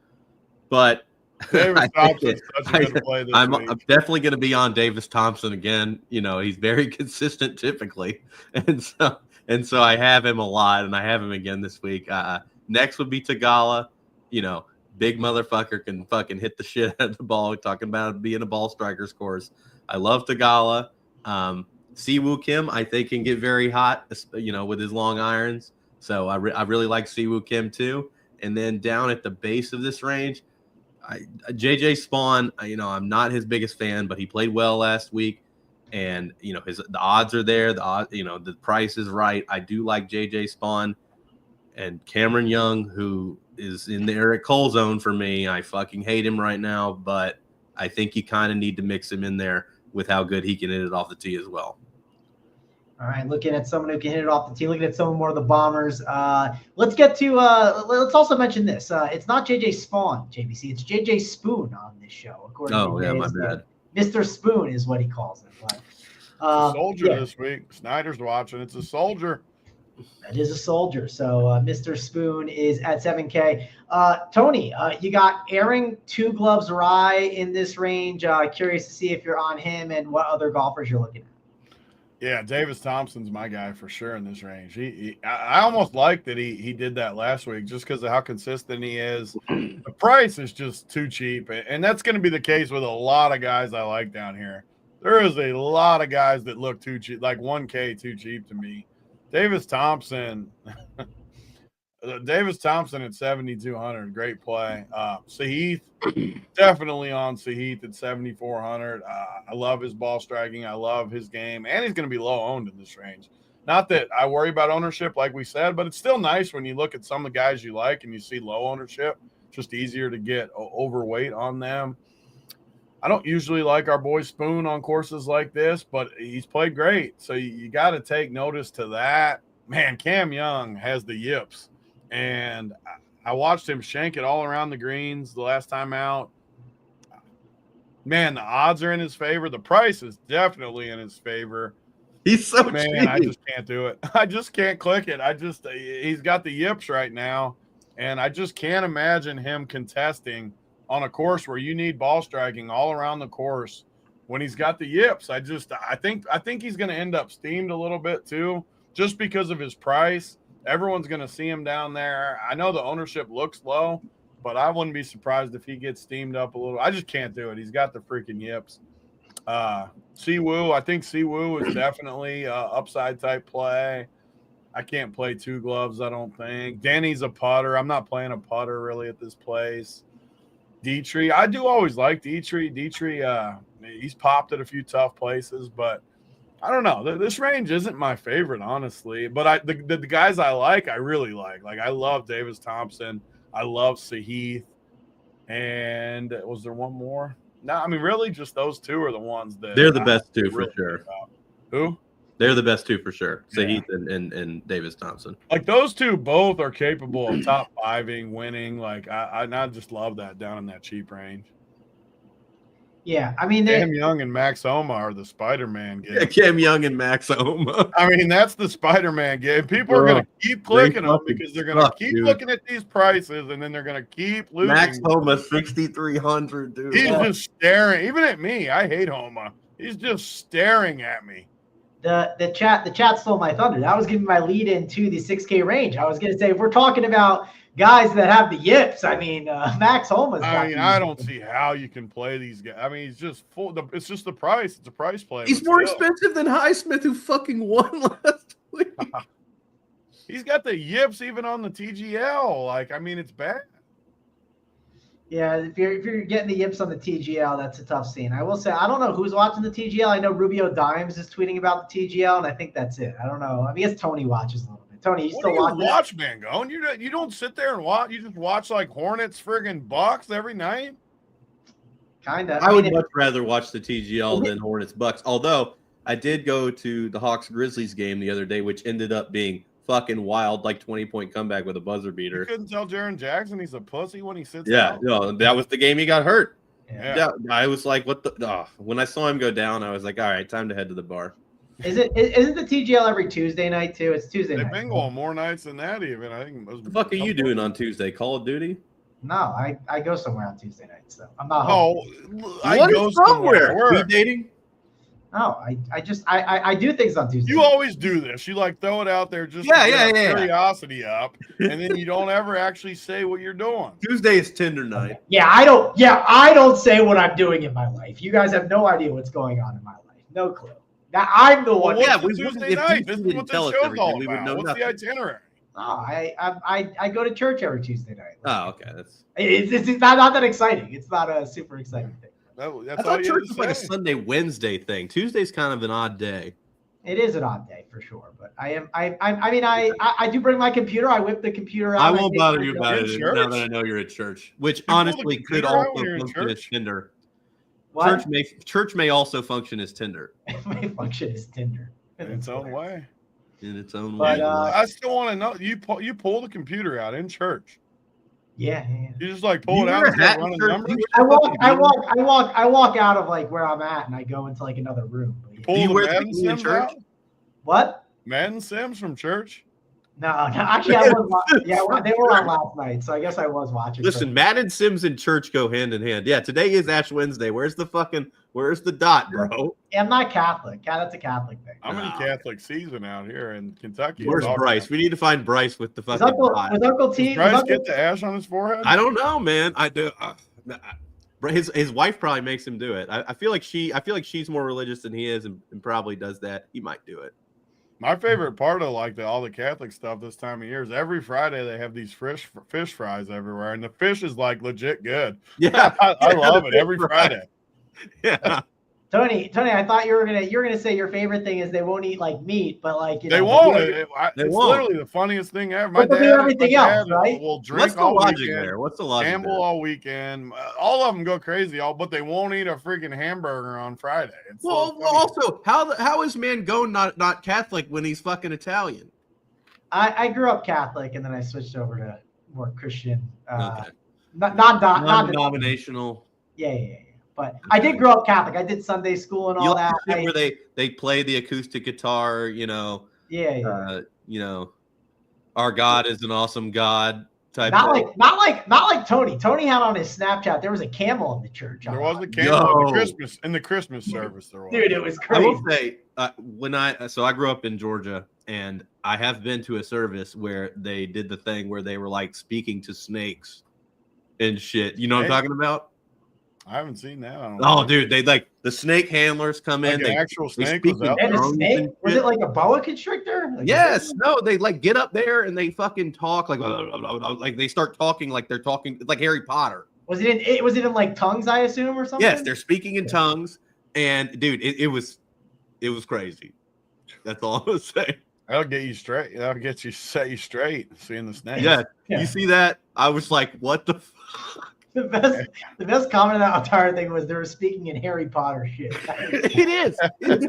But Davis Thompson's such a good play this I'm week. definitely going to be on Davis Thompson again. You know, he's very consistent typically, and so I have him a lot, and I have him again this week. Next would be Tagala. You know, big motherfucker can fucking hit the shit out of the ball. Talking about being a ball striker's course. I love Tagala. Siwoo Kim, I think, can get very hot, you know, with his long irons. So I really like Siwoo Kim too. And then down at the base of this range, JJ Spawn, I'm not his biggest fan, but he played well last week. And, the odds are there. The price is right. I do like JJ Spawn. And Cameron Young, who is in the Eric Cole zone for me. I fucking hate him right now, but I think you kind of need to mix him in there with how good he can hit it off the tee as well. All right, looking at someone who can hit it off the tee, looking at some more of the bombers. Let's get to let's also mention this. It's not JJ Spawn, JBC. It's JJ Spoon on this show. My bad. Mr. Spoon is what he calls it. But, soldier this week. Snyder's watching. It's a soldier. That is a soldier. So Mr. Spoon is at 7K. Tony, you got Aaron Two Gloves Rye in this range. Curious to see if you're on him and what other golfers you're looking at. Yeah, Davis Thompson's my guy for sure in this range. I almost like that he did that last week just because of how consistent he is. The price is just too cheap, and that's going to be the case with a lot of guys I like down here. There is a lot of guys that look too cheap, like 1K too cheap to me. Davis Thompson at 7,200, great play. Sahith, definitely on Sahith at 7,400. I love his ball striking. I love his game, and he's going to be low owned in this range. Not that I worry about ownership, like we said, but it's still nice when you look at some of the guys you like and you see low ownership. It's just easier to get overweight on them. I don't usually like our boy Spoon on courses like this, but he's played great. So you got to take notice to that. Man, Cam Young has the yips. And I watched him shank it all around the greens the last time out. Man, the odds are in his favor. The price is definitely in his favor. He's so cheap. I just can't do it. I just can't click it. He's got the yips right now, and I just can't imagine him contesting on a course where you need ball striking all around the course when he's got the yips. I think he's going to end up steamed a little bit too, just because of his price. Everyone's going to see him down there. I know the ownership looks low, but I wouldn't be surprised if he gets steamed up a little. I just can't do it. He's got the freaking yips. Siwoo, I think Siwoo is definitely upside type play. I can't play Two Gloves, I don't think. Denny's a putter. I'm not playing a putter really at this place. Dietrich, I do always like Dietrich. He's popped at a few tough places, but I don't know. This range isn't my favorite, honestly. But the guys I like, I really like. Like, I love Davis Thompson. I love Sahith. And was there one more? No, I mean, really, just those two are the ones that they're the best two for sure. Who? They're the best two for sure. Sahith and Davis Thompson. Like, those two both are capable of top fiving, winning. Like, I just love that down in that cheap range. Yeah, I mean, Cam Young and Max Homa are the Spider-Man game. Yeah, Cam Young and Max Homa. I mean, that's the Spider-Man game. People are going to keep clicking them because they're going to keep looking at these prices, and then they're going to keep losing. Max Homa, 6,300, dude. He's just staring. Even at me, I hate Homa. He's just staring at me. The chat stole my thunder. That was giving my lead into the 6K range. I was going to say, if we're talking about guys that have the yips, I mean, Max Homa. I don't see how you can play these guys. I mean, he's just full. It's just the price. It's a price play. He's more expensive than Highsmith, who fucking won last week. He's got the yips even on the TGL. Like, I mean, it's bad. Yeah, if you're getting the yips on the TGL, that's a tough scene. I will say, I don't know who's watching the TGL. I know Rubio Dimes is tweeting about the TGL, and I think that's it. I don't know. I guess Tony watches a little bit. Tony, you still watch Mangone? You don't sit there and watch. You just watch like Hornets friggin' Bucks every night. Kind of. I would much rather watch the TGL than Hornets Bucks. Although I did go to the Hawks Grizzlies game the other day, which ended up being fucking wild, like 20-point comeback with a buzzer beater. You couldn't tell Jaren Jackson he's a pussy when he sits down. No, that was the game he got hurt. Yeah. I was like, what the? Oh. When I saw him go down, I was like, all right, time to head to the bar. Isn't the TGL every Tuesday night too? It's Tuesday night. They've been going more nights than that even. I think. What the fuck are you doing on Tuesday? Call of Duty? No, I go somewhere on Tuesday nights though. I'm not home. I go somewhere. Are you dating? No, I do things on Tuesday. You always do this. You like throw it out there just to get curiosity up, and then you don't ever actually say what you're doing. Tuesday is Tinder night. Yeah, I don't say what I'm doing in my life. You guys have no idea what's going on in my life. No clue. I'm the one. Tuesday night. This is what the show's all about. What's the itinerary? Oh, I go to church every Tuesday night. Oh, okay. It's not that exciting. It's not a super exciting thing. That's I thought all you church had was to like a say. Sunday, Wednesday thing. Tuesday's kind of an odd day. It is an odd day for sure, but I do bring my computer. I whip the computer out. I won't bother you about it church? now that I know you're at church, which You pull the honestly could computer out also when you're in function as church? Tinder. What? Church may also function as Tinder My function is Tinder. In its own way. in its own But, way. I still want to know. You pull the computer out in church. Yeah. You just like pull You it out wear and a hat start in running church? numbers. I walk out of like where I'm at and I go into like another room. But yeah. Pull Do you the wear Madden the in Sims church? out. What? Madden Sims from church. No, actually, I was. Yeah, they were on last night, so I guess I was watching. Listen, Madden, Sims, and church go hand in hand. Yeah, today is Ash Wednesday. Where's the dot, bro? Yeah, I'm not Catholic. Yeah, that's a Catholic thing. I'm in Catholic season out here in Kentucky. Where's Bryce? We need to find Bryce with the Was fucking dot. Uncle T? Does Bryce get the ash on his forehead? I don't know, man. I do. His wife probably makes him do it. I feel like she's more religious than he is, and probably does that. He might do it. My favorite part of like all the Catholic stuff this time of year is every Friday they have these fish fries everywhere, and the fish is like legit good. Yeah, I love it every Friday. Yeah. Tony, I thought you were gonna say your favorite thing is they won't eat like meat, but like They won't. It's won't. literally the funniest thing ever. My But they'll do everything else, right? will What's drink the all logic weekend, there? What's the logic gamble there? all weekend. All of them go crazy, but they won't eat a freaking hamburger on Friday. It's Well, so funny. also, how is Mangone not Catholic when he's fucking Italian? I grew up Catholic and then I switched over to more Christian, Okay. non-denominational. Yeah. But I did grow up Catholic. I did Sunday school and all like that. the shit where they play the acoustic guitar, Yeah. Our God is an awesome God type. Not like Tony. Tony had on his Snapchat. There was a camel in the church. There was a camel in the Christmas service. There was. Dude, it was I crazy. will say I grew up in Georgia, and I have been to a service where they did the thing where they were like speaking to snakes and shit. You know what I'm talking about? I haven't seen that. Dude, they like the snake handlers come in. An actual snake was out And there? a snake? Was it like a boa constrictor? Like, Yes. No, they like get up there and they fucking talk like they start talking like they're talking like Harry Potter. Was it in like tongues, I assume, or something? Yes, they're speaking in tongues. And dude, it was crazy. That's all I'm gonna say. That'll get you straight. That'll set you straight. Seeing the snake. Yeah. You see that? I was like, what the fuck? The best comment of that entire thing was they were speaking in Harry Potter shit. It is.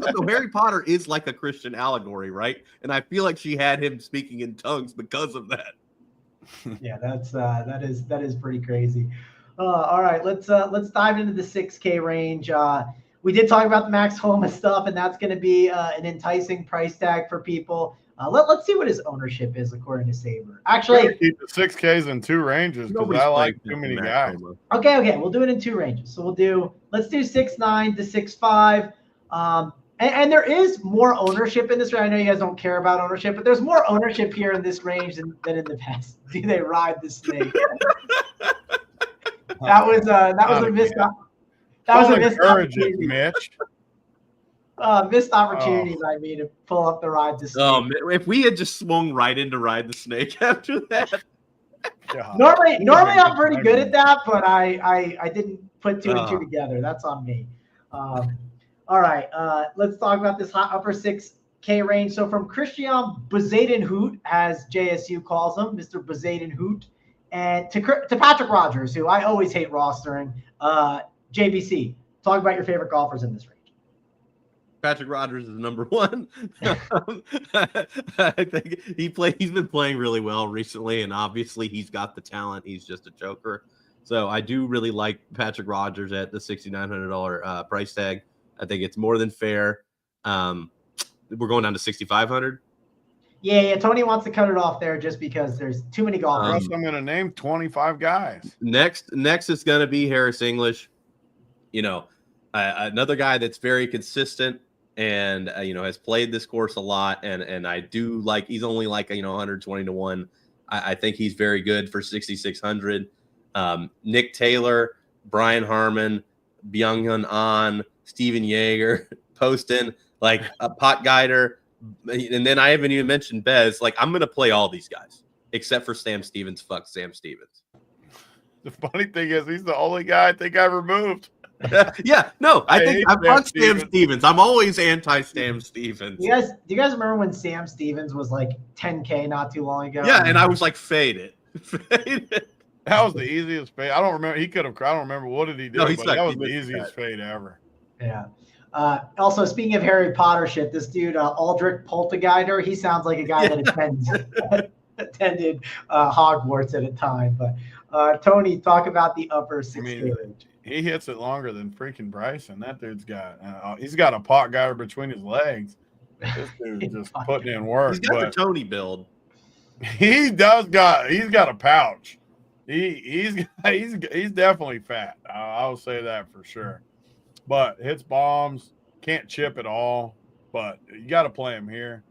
So Harry Potter is like a Christian allegory, right? And I feel like she had him speaking in tongues because of that. Yeah, that is pretty crazy. All right, let's dive into the 6K range. We did talk about the Max Homa stuff, and that's going to be an enticing price tag for people. Let's see what his ownership is according to Saber. Actually, keep the 6Ks in two ranges because I like too many guys. Okay, we'll do it in two ranges. So let's do 6'9" to 6'5". And there is more ownership in this range. I know you guys don't care about ownership, but there's more ownership here in this range than in the past. Do they ride the snake? That was a missed. That was a missed opportunity. Mitch. Missed opportunity by me to pull up the ride the snake. Oh, if we had just swung right into ride the snake after that. God. Normally I'm pretty good at that, but I didn't put two and two together. That's on me. All right, let's talk about this hot upper 6K range. So from Christian Bezuidenhout, as JSU calls him, Mr. Bezuidenhout, and to Patrick Rogers, who I always hate rostering. JVC, talk about your favorite golfers in this range. Patrick Rogers is number one. I think he's been playing really well recently, and obviously he's got the talent. He's just a joker. So I do really like Patrick Rogers at the $6,900 price tag. I think it's more than fair. We're going down to $6,500. Yeah. Tony wants to cut it off there just because there's too many golfers. I'm going to name 25 guys. Next is going to be Harris English. Another guy that's very consistent and has played this course a lot, and I do like. He's only like 120 to 1. I think he's very good for 6,600. Nick Taylor, Brian Harmon, Byung-Hyun An, Steven Yeager, Poston, like a Pot Guider. And then I haven't even mentioned Bez. Like, I'm going to play all these guys except for Sam Stevens. Fuck Sam Stevens. The funny thing is, he's the only guy I think I removed. Yeah, no, I think I'm fuck Sam Stevens. Stevens. I'm always anti-Sam Stevens. Do you guys remember when Sam Stevens was like 10K not too long ago? Yeah, and I was like, fade it. Fade it. That was the easiest fade. I don't remember. He could have. I don't remember what did he do. No, but that was the easiest fade ever. Yeah. Also, speaking of Harry Potter shit, this dude Aldrich Poltergeider, he sounds like a guy that attended Hogwarts at a time. But Tony, talk about the upper 6K range. He hits it longer than freaking Bryson. That dude's got he's got a pot guy between his legs. This dude's just putting in work. He's got the Tony build. He's got a pouch. He's definitely fat. I'll say that for sure. But hits bombs, can't chip at all. But you got to play him here.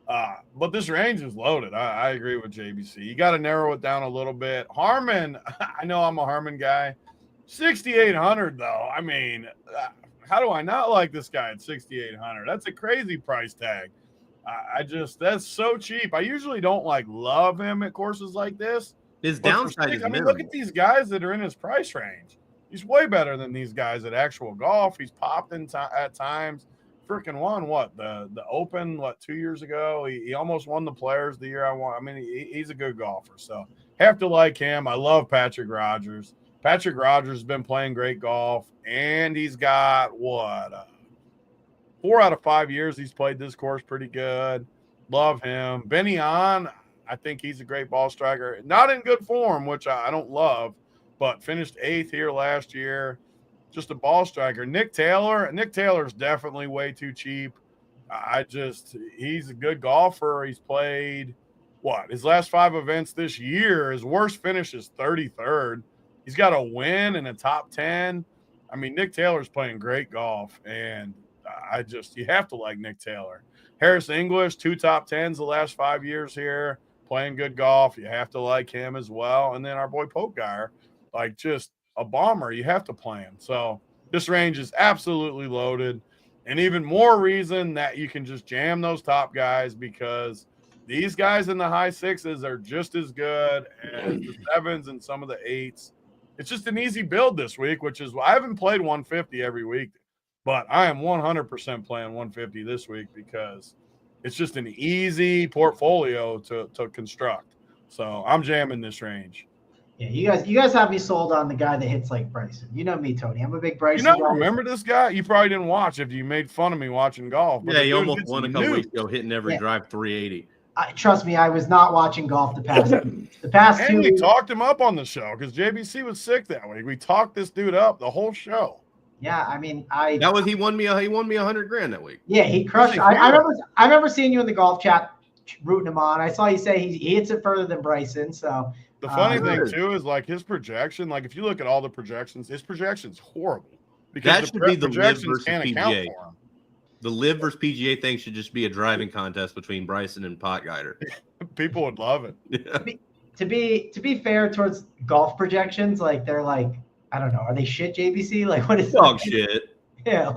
But this range is loaded. I agree with JBC. You got to narrow it down a little bit. Harmon, I know I'm a Harmon guy. 6,800 though. I mean, how do I not like this guy at 6,800? That's a crazy price tag. That's so cheap. I usually don't love him at courses like this. His downside is look at these guys that are in his price range. He's way better than these guys at actual golf. He's popped at times. Freaking won the Open 2 years ago. He almost won the Players the year I won. I mean, he's a good golfer. So have to like him. I love Patrick Rogers. Patrick Rogers has been playing great golf, and he's got 4 out of 5 years he's played this course pretty good. Love him. Benny On, I think he's a great ball striker. Not in good form, which I don't love, but finished 8th here last year. Just a ball striker. Nick Taylor's definitely way too cheap. He's a good golfer. He's played his last 5 events this year. His worst finish is 33rd. He's got a win and a top 10. I mean, Nick Taylor's playing great golf, and you have to like Nick Taylor. Harris English, 2 top 10s the last 5 years here, playing good golf. You have to like him as well. And then our boy Polkgeyer, just a bomber. You have to play him. So this range is absolutely loaded, and even more reason that you can just jam those top guys, because these guys in the high 6s are just as good as the 7s and some of the 8s. It's just an easy build this week, which is why I haven't played 150 every week, but I am 100% playing 150 this week because it's just an easy portfolio to construct. So I'm jamming this range. Yeah, you guys have me sold on the guy that hits like Bryson. You know me, Tony. I'm a big Bryson guy. Remember this guy? You probably didn't watch if you made fun of me watching golf. Yeah, he almost won a couple weeks ago, hitting every drive 380. Trust me, I was not watching golf the past 2 weeks. We talked him up on the show because JBC was sick that week. We talked this dude up the whole show. Yeah, I mean, he won me $100,000 that week. Yeah, he crushed. I remember seeing you in the golf chat rooting him on. I saw you say he hits it further than Bryson. So the funny thing too is his projection. If you look at all the projections, his projection's horrible because that should be the LIV versus PGA. The LIV versus PGA thing should just be a driving contest between Bryson and Potgeider. People would love it. Yeah. To be fair towards golf projections, they're I don't know, are they shit, JBC? What is dog shit? Yeah,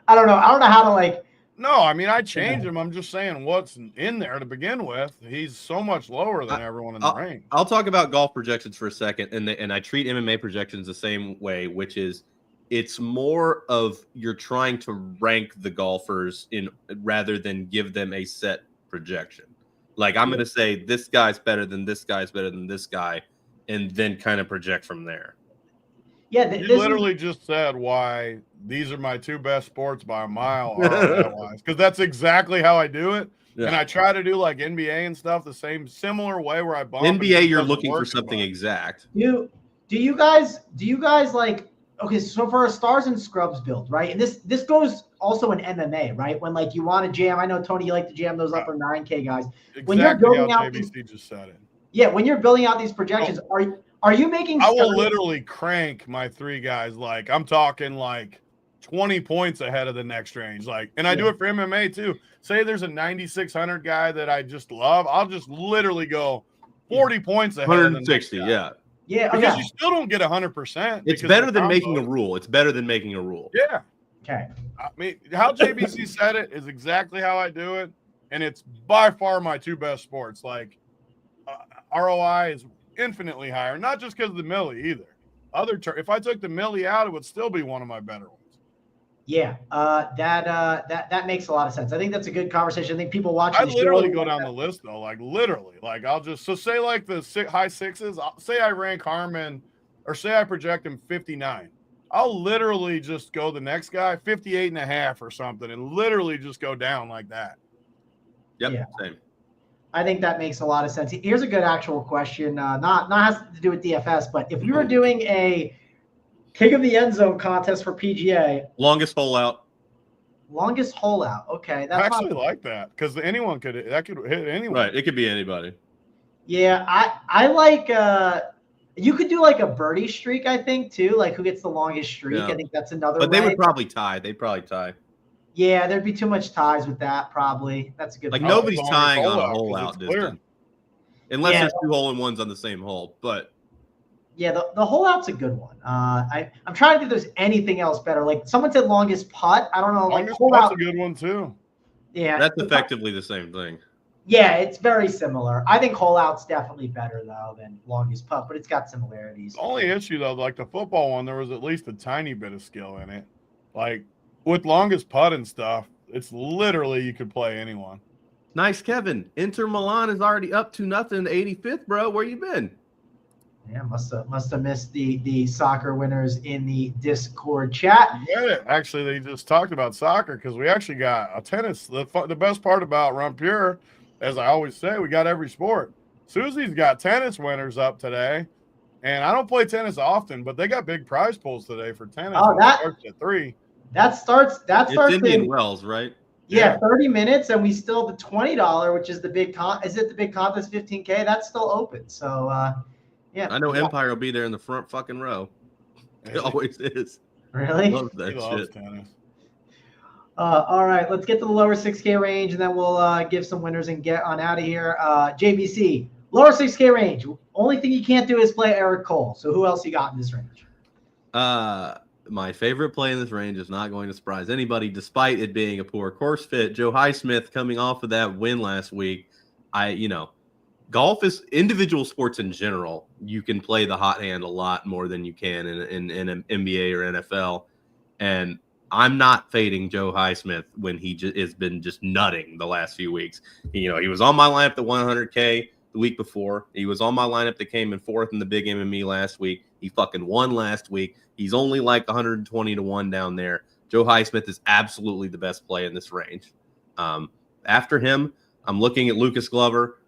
I don't know how to No, I mean I change him. I'm just saying what's in there to begin with. He's so much lower than everyone in the range. I'll talk about golf projections for a second, and I treat MMA projections the same way, which is it's more of you're trying to rank the golfers rather than give them a set projection. I'm going to say this guy's better than this guy's better than this guy, and then kind of project from there. Yeah, you literally just said why these are my 2 best sports by a mile, because that's exactly how I do it. Yeah. And I try to do NBA and stuff the similar way where I bump. NBA, you're looking for something exact. Do you guys okay, so for a Stars and Scrubs build, right? And this goes also in MMA, right? When you want to jam, I know Tony, you like to jam those upper 9K guys. Exactly when you're building how out JBC just said it. Yeah, when you're building out these projections, are you making? I will literally crank my 3 guys I'm talking 20 points ahead of the next range. And I do it for MMA too. Say there's a 9,600 guy that I just love, I'll just literally go 40 points ahead. 160, of the next guy. Yeah, because you still don't get 100%. It's better than making a rule. It's better than making a rule. Yeah. Okay. I mean, how JBC said it is exactly how I do it, and it's by far my two best sports. Like ROI is infinitely higher, not just because of the millie either. If I took the millie out, it would still be one of my better ones. Yeah, that makes a lot of sense. I think that's a good conversation. I think people watching. I literally go down the list though, like literally, like I'll just say like the high sixes. Say I rank Harman, or say I project him 59. I'll literally just go the next guy 58.5 or something, and literally just go down like that. Yep, yeah. Same. I think that makes a lot of sense. Here's a good actual question. Not has to do with DFS, but if you were doing a King of the End Zone contest for PGA, longest hole out. Longest hole out. Okay, I actually like that because anyone could hit anyone. Right, it could be anybody. Yeah, I like. You could do like a birdie streak, I think, too. Like who gets the longest streak? Yeah. I think that's another. But they would probably tie. They'd probably tie. Yeah, there'd be too much ties with that. Probably that's a good. Like point. nobody's tying on a hole out distance, unless there's 2 hole-in-ones on the same hole. But yeah, the hole out's a good one. I'm trying to think if there's anything else better. Like someone said longest putt. I don't know. Longest like putt's a good one too. Yeah, that's effectively the same thing. Yeah, it's very similar. I think hole out's definitely better though than longest putt, but it's got similarities. The only issue though, like the football one, there was at least a tiny bit of skill in it. Like with longest putt and stuff, it's literally you could play anyone. Nice, Kevin. Inter Milan is already up 2-0 in the 85th, bro. Where you been? Yeah, must have missed the soccer winners in the Discord chat. Yeah, actually, they just talked about soccer because we actually got a tennis. The best part about Run Pure, as I always say, we got every sport. Susie's got tennis winners up today, and I don't play tennis often, but they got big prize pools today for tennis. Oh, that starts at 3. That starts. It's Indian Wells, right? Yeah, 30 minutes, and we still the $20, which is the big is it the big contest 15K? That's still open. So yeah. I know Empire will be there in the front fucking row. It always is. Really? Love that shit. Tennis. All right, let's get to the lower 6K range, and then we'll give some winners and get on out of here. JBC, lower 6K range. Only thing you can't do is play Eric Cole. So who else you got in this range? My favorite play in this range is not going to surprise anybody, despite it being a poor course fit. Joe Highsmith coming off of that win last week. Golf is individual sports in general. You can play the hot hand a lot more than you can in an NBA or NFL. And I'm not fading Joe Highsmith when he has been just nutting the last few weeks. He was on my lineup at 100K the week before. He was on my lineup that came in 4th in the big MME last week. He fucking won last week. He's only like 120-1 down there. Joe Highsmith is absolutely the best play in this range. After him, I'm looking at Lucas Glover.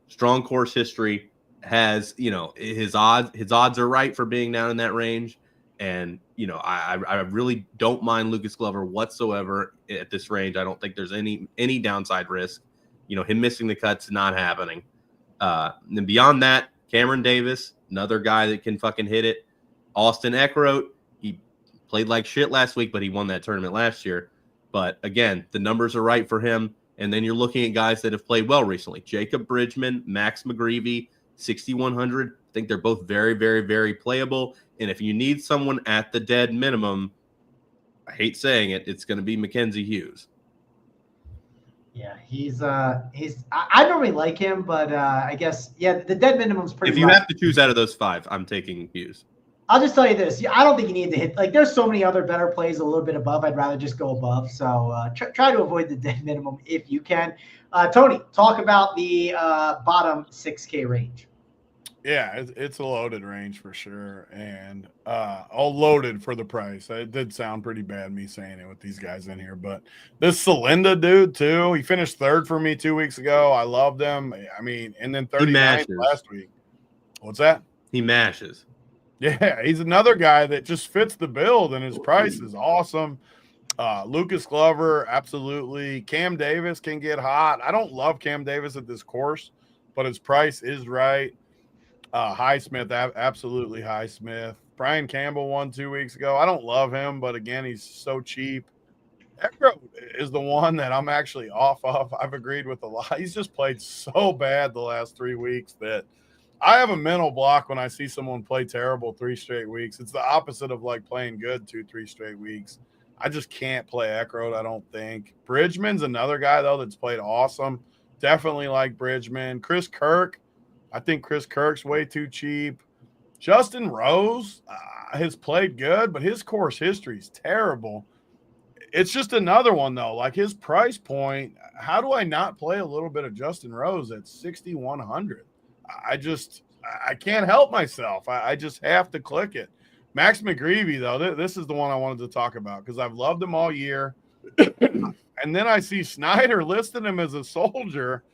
Strong course history, has his odds are right for being down in that range. And I really don't mind Lucas Glover whatsoever at this range. I don't think there's any downside risk. Him missing the cut's not happening. And beyond that, Cameron Davis, another guy that can fucking hit it. Austin Eckroat, he played like shit last week, but he won that tournament last year. But again, the numbers are right for him. And then you're looking at guys that have played well recently. Jacob Bridgman, Max McGreevy, 6,100. I think they're both very, very, very playable. And if you need someone at the dead minimum, I hate saying it, it's going to be Mackenzie Hughes. Yeah, I normally like him, but I guess, the dead minimum's pretty If you rough. have to choose out of those 5, I'm taking Hughes. I'll just tell you this. I don't think you need to hit. Like, there's so many other better plays a little bit above. I'd rather just go above. So try to avoid the dead minimum if you can. Tony, talk about the bottom 6K range. Yeah, it's a loaded range for sure. And all loaded for the price. It did sound pretty bad me saying it with these guys in here. But this Salinda dude, too, he finished 3rd for me 2 weeks ago. I loved him. I mean, and then 39th last week. What's that? He mashes. Yeah, he's another guy that just fits the build, and his price is awesome. Lucas Glover, absolutely. Cam Davis can get hot. I don't love Cam Davis at this course, but his price is right. Highsmith, absolutely Highsmith. Brian Campbell won 2 weeks ago. I don't love him, but again, he's so cheap. Eckroat is the one that I'm actually off of. I've agreed with a lot. He's just played so bad the last 3 weeks that I have a mental block when I see someone play terrible 3 straight weeks. It's the opposite of like playing good 2-3 straight weeks. I just can't play Eckroat, I don't think. Bridgman's another guy, though, that's played awesome. Definitely like Bridgman. Chris Kirk, I think Chris Kirk's way too cheap. Justin Rose has played good, but his course history is terrible. It's just another one, though. Like his price point, how do I not play a little bit of Justin Rose at 6,100? I can't help myself. I just have to click it. Max McGreevy, though, this is the one I wanted to talk about because I've loved him all year. And then I see Snyder listing him as a soldier,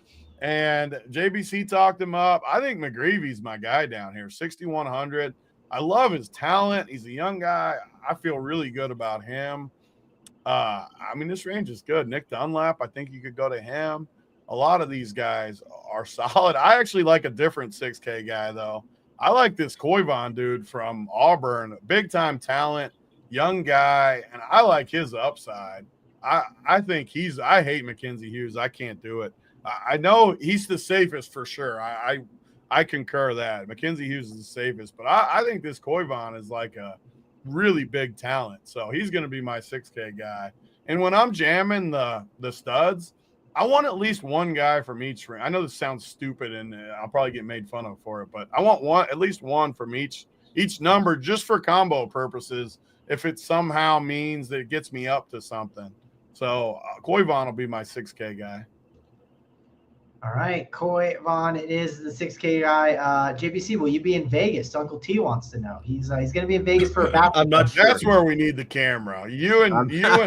and JBC talked him up. I think McGreevy's my guy down here, 6,100. I love his talent. He's a young guy. I feel really good about him. I mean, this range is good. Nick Dunlap, I think you could go to him. A lot of these guys are solid. I actually like a different 6K guy, though. I like this Koivon dude from Auburn, big-time talent, young guy, and I like his upside. I think I hate Mackenzie Hughes. I can't do it. I know he's the safest for sure. I concur that. Mackenzie Hughes is the safest, but I think this Koivon is like a really big talent. So he's going to be my 6K guy. And when I'm jamming the studs, I want at least one guy from each ring. I know this sounds stupid and I'll probably get made fun of for it, but I want at least one from each number just for combo purposes if it somehow means that it gets me up to something. So Koivon will be my 6K guy. All right, Koivon, it is the 6K guy. JBC, will you be in Vegas? Uncle T wants to know. He's going to be in Vegas for a basketball. I'm not sure. That's where we need the camera. You and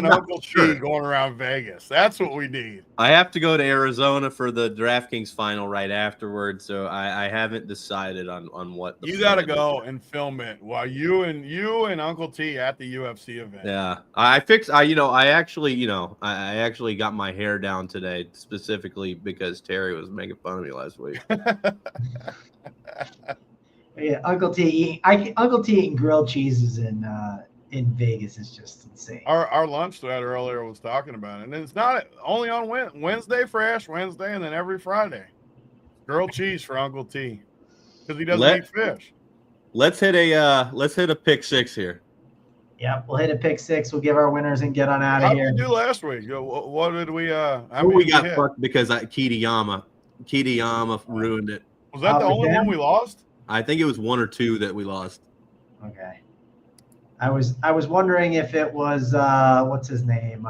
Uncle T going around Vegas. That's what we need. I have to go to Arizona for the DraftKings final right afterwards, so I haven't decided on what. You got to go and film it while you and Uncle T at the UFC event. Yeah, I actually got my hair down today specifically because Terry was making fun of me last week. Yeah, Uncle T eating grilled cheeses in Vegas is just insane. Our lunch thread earlier was talking about it, and it's not only on Wednesday for Ash Wednesday, and then every Friday, grilled cheese for Uncle T because he doesn't eat fish. Let's hit a pick six here. Yep, we'll hit a pick six. We'll give our winners and get on out of here. How did we do last week? What did we? We got fucked because Kitayama ruined it. Was that the only one we lost? I think it was one or two that we lost. Okay. I was wondering if it was what's his name?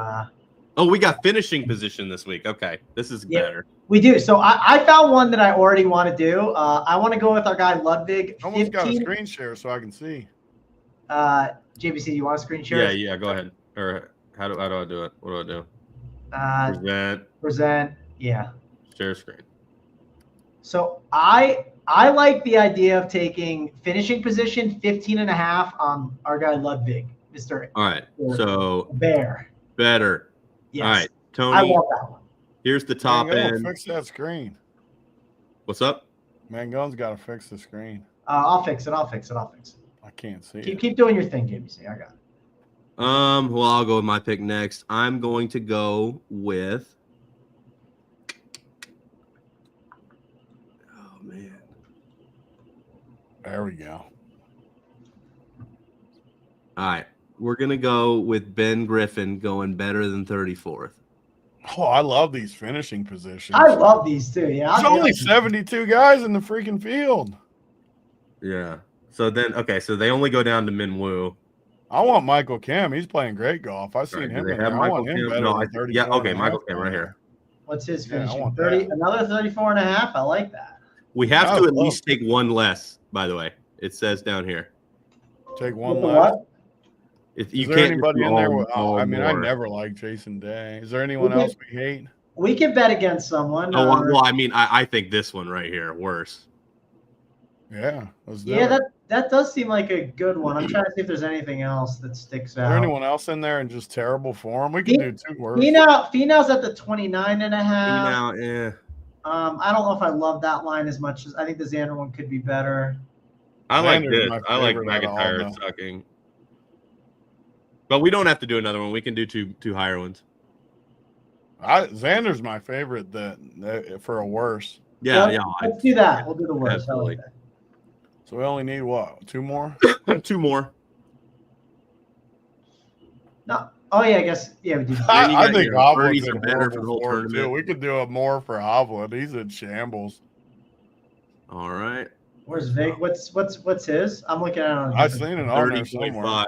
We got finishing position this week. Okay, this is better. We do. So I found one that I already want to do. I want to go with our guy Ludwig. I almost got a screen share so I can see. JBC, do you want a screen share? Yeah, go ahead. Or how do I do it? What do I do? Present. Yeah. Share screen. So I like the idea of taking finishing position 15.5 on our guy Ludwig, Mr. All right. So Better. Yes. All right, Tony. I want that one. Here's the top end. Fix that screen. What's up? Mangone's got to fix the screen. I'll fix it. I can't see. Keep doing your thing, JBC. I got it. Well, I'll go with my pick next. I'm going to go with. Oh man. There we go. All right, we're gonna go with Ben Griffin going better than 34th. Oh, I love these finishing positions. I love these too. Yeah. There's only 72 guys in the freaking field. Yeah. So they only go down to Min Woo. I want Michael Kim. He's playing great golf. I've seen him. I want him better than 34. Yeah, okay, Michael Kim right here. What's his finishing? 30, another 34.5. I like that. We have to at least take one less, by the way. It says down here. Take one less. Is there anybody in there? I never liked Jason Day. Is there anyone else we hate? We can bet against someone. I think this one right here worse. Yeah. That does seem like a good one. I'm trying to see if there's anything else that sticks out. Is there anyone else in there in just terrible form? We can do two worse. Finau's at the 29.5. Finau, yeah. I don't know if I love that line as much as I think the Xander one could be better. I like this. I like McIntyre sucking. But we don't have to do another one. We can do two higher ones. Xander's my favorite for a worse. Yeah. Let's do that. We'll do the worst. Absolutely. So we only need what? Two more? Two more. No, Oh yeah, I guess we did. I think birdies Hovland's are in better for the whole form, tournament. too. We could do a more for Hovland. He's in shambles. All right. Where's Vic? What's his? I'm looking at it on. I've seen it on there somewhere.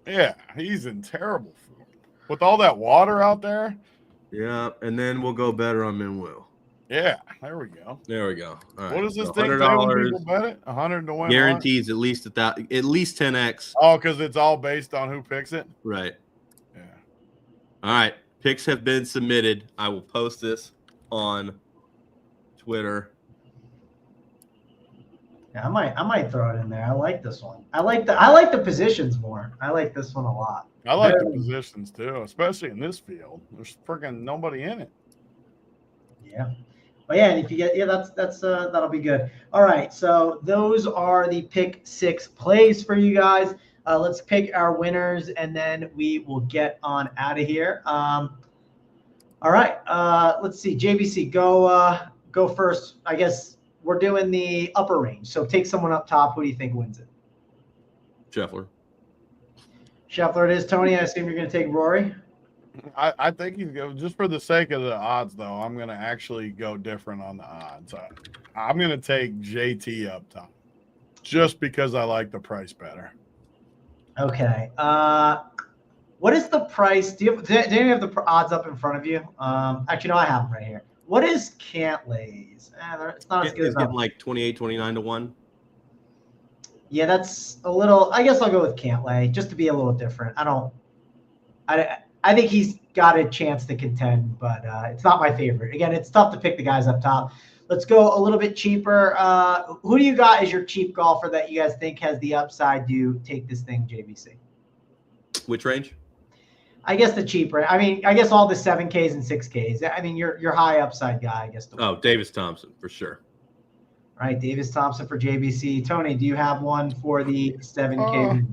Yeah, he's in terrible form. With all that water out there. Yeah, and then we'll go better on Manuel. Yeah, there we go. There we go. All right. What does this so thing say when people bet it? 100 to win. Guarantees at least 10x. Oh, because it's all based on who picks it? Right. Yeah. All right. Picks have been submitted. I will post this on Twitter. Yeah, I might throw it in there. I like this one. I like the positions more. I like this one a lot. I like the positions too, especially in this field. There's freaking nobody in it. Yeah. But yeah, and if you get that's that'll be good. All right, so those are the pick 6 plays for you guys. Let's pick our winners and then we will get on out of here. All right, let's see. JBC, go first. I guess we're doing the upper range. So take someone up top. Who do you think wins it? Scheffler. Scheffler it is. Tony, I assume you're going to take Rory? I think he's going just for the sake of the odds, though. I'm going to actually go different on the odds. I'm going to take JT up top just because I like the price better. Okay. What is the price? Do you have the odds up in front of you? Actually, no, I have them right here. What is Cantlay's? It's not as good as getting like 28, 29 to 1. Yeah, that's a little. I guess I'll go with Cantlay just to be a little different. I think he's got a chance to contend, but it's not my favorite. Again, it's tough to pick the guys up top. Let's go a little bit cheaper. Who do you got as your cheap golfer that you guys think has the upside to take this thing, JVC? Which range? I guess the cheaper. I mean, I guess all the 7Ks and 6Ks. I mean, your high upside guy, I guess. Davis Thompson for sure. All right, Davis Thompson for JVC. Tony, do you have one for the 7K?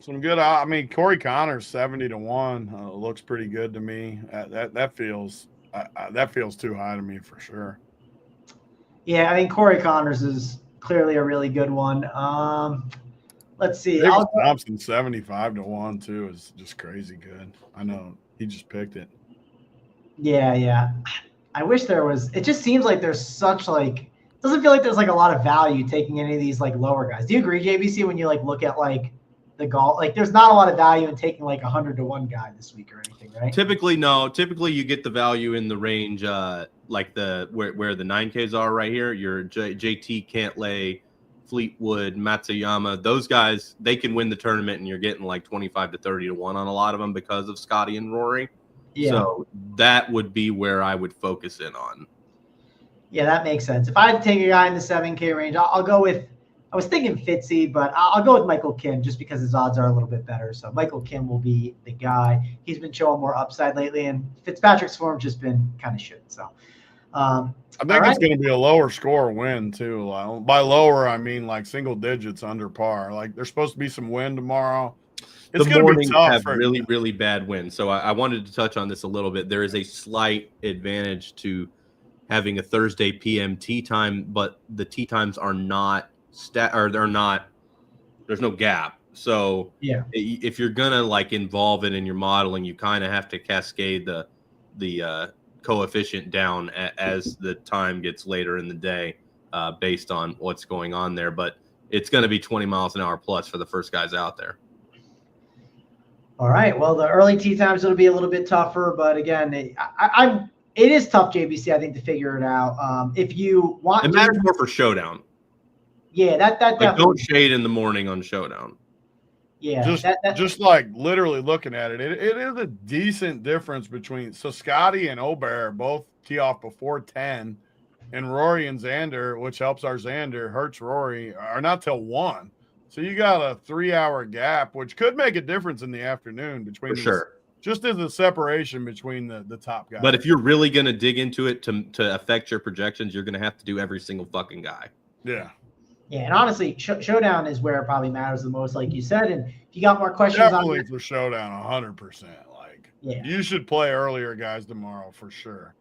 Some good. I mean, Corey Connors 70 to 1 looks pretty good to me. That feels too high to me for sure. Yeah, I mean, Corey Connors is clearly a really good one. Let's see. Davis Thompson 75 to 1 too is just crazy good. I know he just picked it. Yeah. I wish there was. It just seems like there's such like. Doesn't feel like there's like a lot of value taking any of these like lower guys. Do you agree, JVC, when you like look at like the golf? Like, there's not a lot of value in taking like 100 to 1 guy this week or anything, right? Typically, no. Typically, you get the value in the range, like where the 9Ks are right here. Your JT, Cantlay, Fleetwood, Matsuyama. Those guys, they can win the tournament, and you're getting like 25 to 30 to 1 on a lot of them because of Scotty and Rory. Yeah. So that would be where I would focus in on. Yeah, that makes sense. If I had to take a guy in the 7K range, I'll go with – I was thinking Fitzy, but I'll go with Michael Kim just because his odds are a little bit better. So Michael Kim will be the guy. He's been showing more upside lately, and Fitzpatrick's form's just been kind of shit. So I think it's going to be a lower score win, too. By lower, I mean like single digits under par. Like, there's supposed to be some wind tomorrow. It's going to be tough. Have really, really bad winds. So I wanted to touch on this a little bit. There is a slight advantage to – having a Thursday PM tee time, but the tee times are not they're not. There's no gap. So yeah, if you're gonna like involve it in your modeling, you kind of have to cascade the coefficient down as the time gets later in the day, based on what's going on there. But it's going to be 20 miles an hour plus for the first guys out there. All right. Well, the early tee times it'll be a little bit tougher, but again, it is tough, JBC, I think, to figure it out. If you want, it matters more for Showdown. Yeah, that like don't shade in the morning on Showdown. Yeah, just like literally looking at it, it is a decent difference between. So Scotty and Obear both tee off before 10, and Rory and Xander, which helps our Xander, hurts Rory, are not till 1. So you got a 3-hour gap, which could make a difference in the afternoon between. For sure. Just as a separation between the top guys. But if you're really going to dig into it to affect your projections, you're going to have to do every single fucking guy. Yeah. Yeah, and honestly, Showdown is where it probably matters the most, like you said. And if you got more questions definitely for Showdown, 100%. Like, yeah, you should play earlier, guys, tomorrow for sure.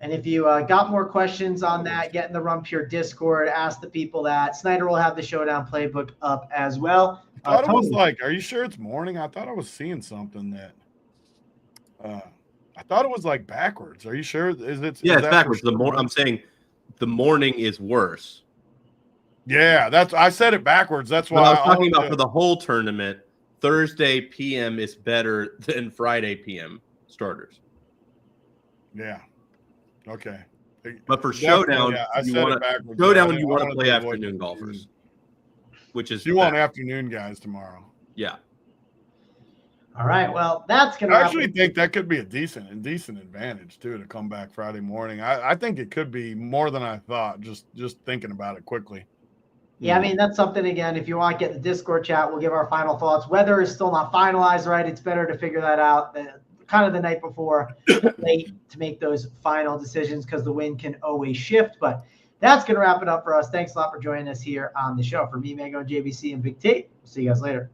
And if you got more questions on that, get in the Run Pure Discord, ask the people that. Snyder will have the Showdown playbook up as well. I thought it was like, are you sure it's morning? I thought I was seeing something that – I thought it was like backwards. Are you sure? It's backwards. I'm saying the morning is worse. Yeah, I said it backwards. That's why I was talking about for the whole tournament. Thursday PM is better than Friday PM starters. Yeah. Okay. But for Showdown, you want to play afternoon golfers, which is you want afternoon guys tomorrow. Yeah. All right. Well, that's going to. I actually think that could be a decent advantage too to come back Friday morning. I think it could be more than I thought. Just thinking about it quickly. Yeah, I mean, that's something, again, if you want to get the Discord chat, we'll give our final thoughts. Weather is still not finalized, right? It's better to figure that out kind of the night before, late, to make those final decisions because the wind can always shift. But that's going to wrap it up for us. Thanks a lot for joining us here on the show. For me, Mango, JBC, and Big T. We'll see you guys later.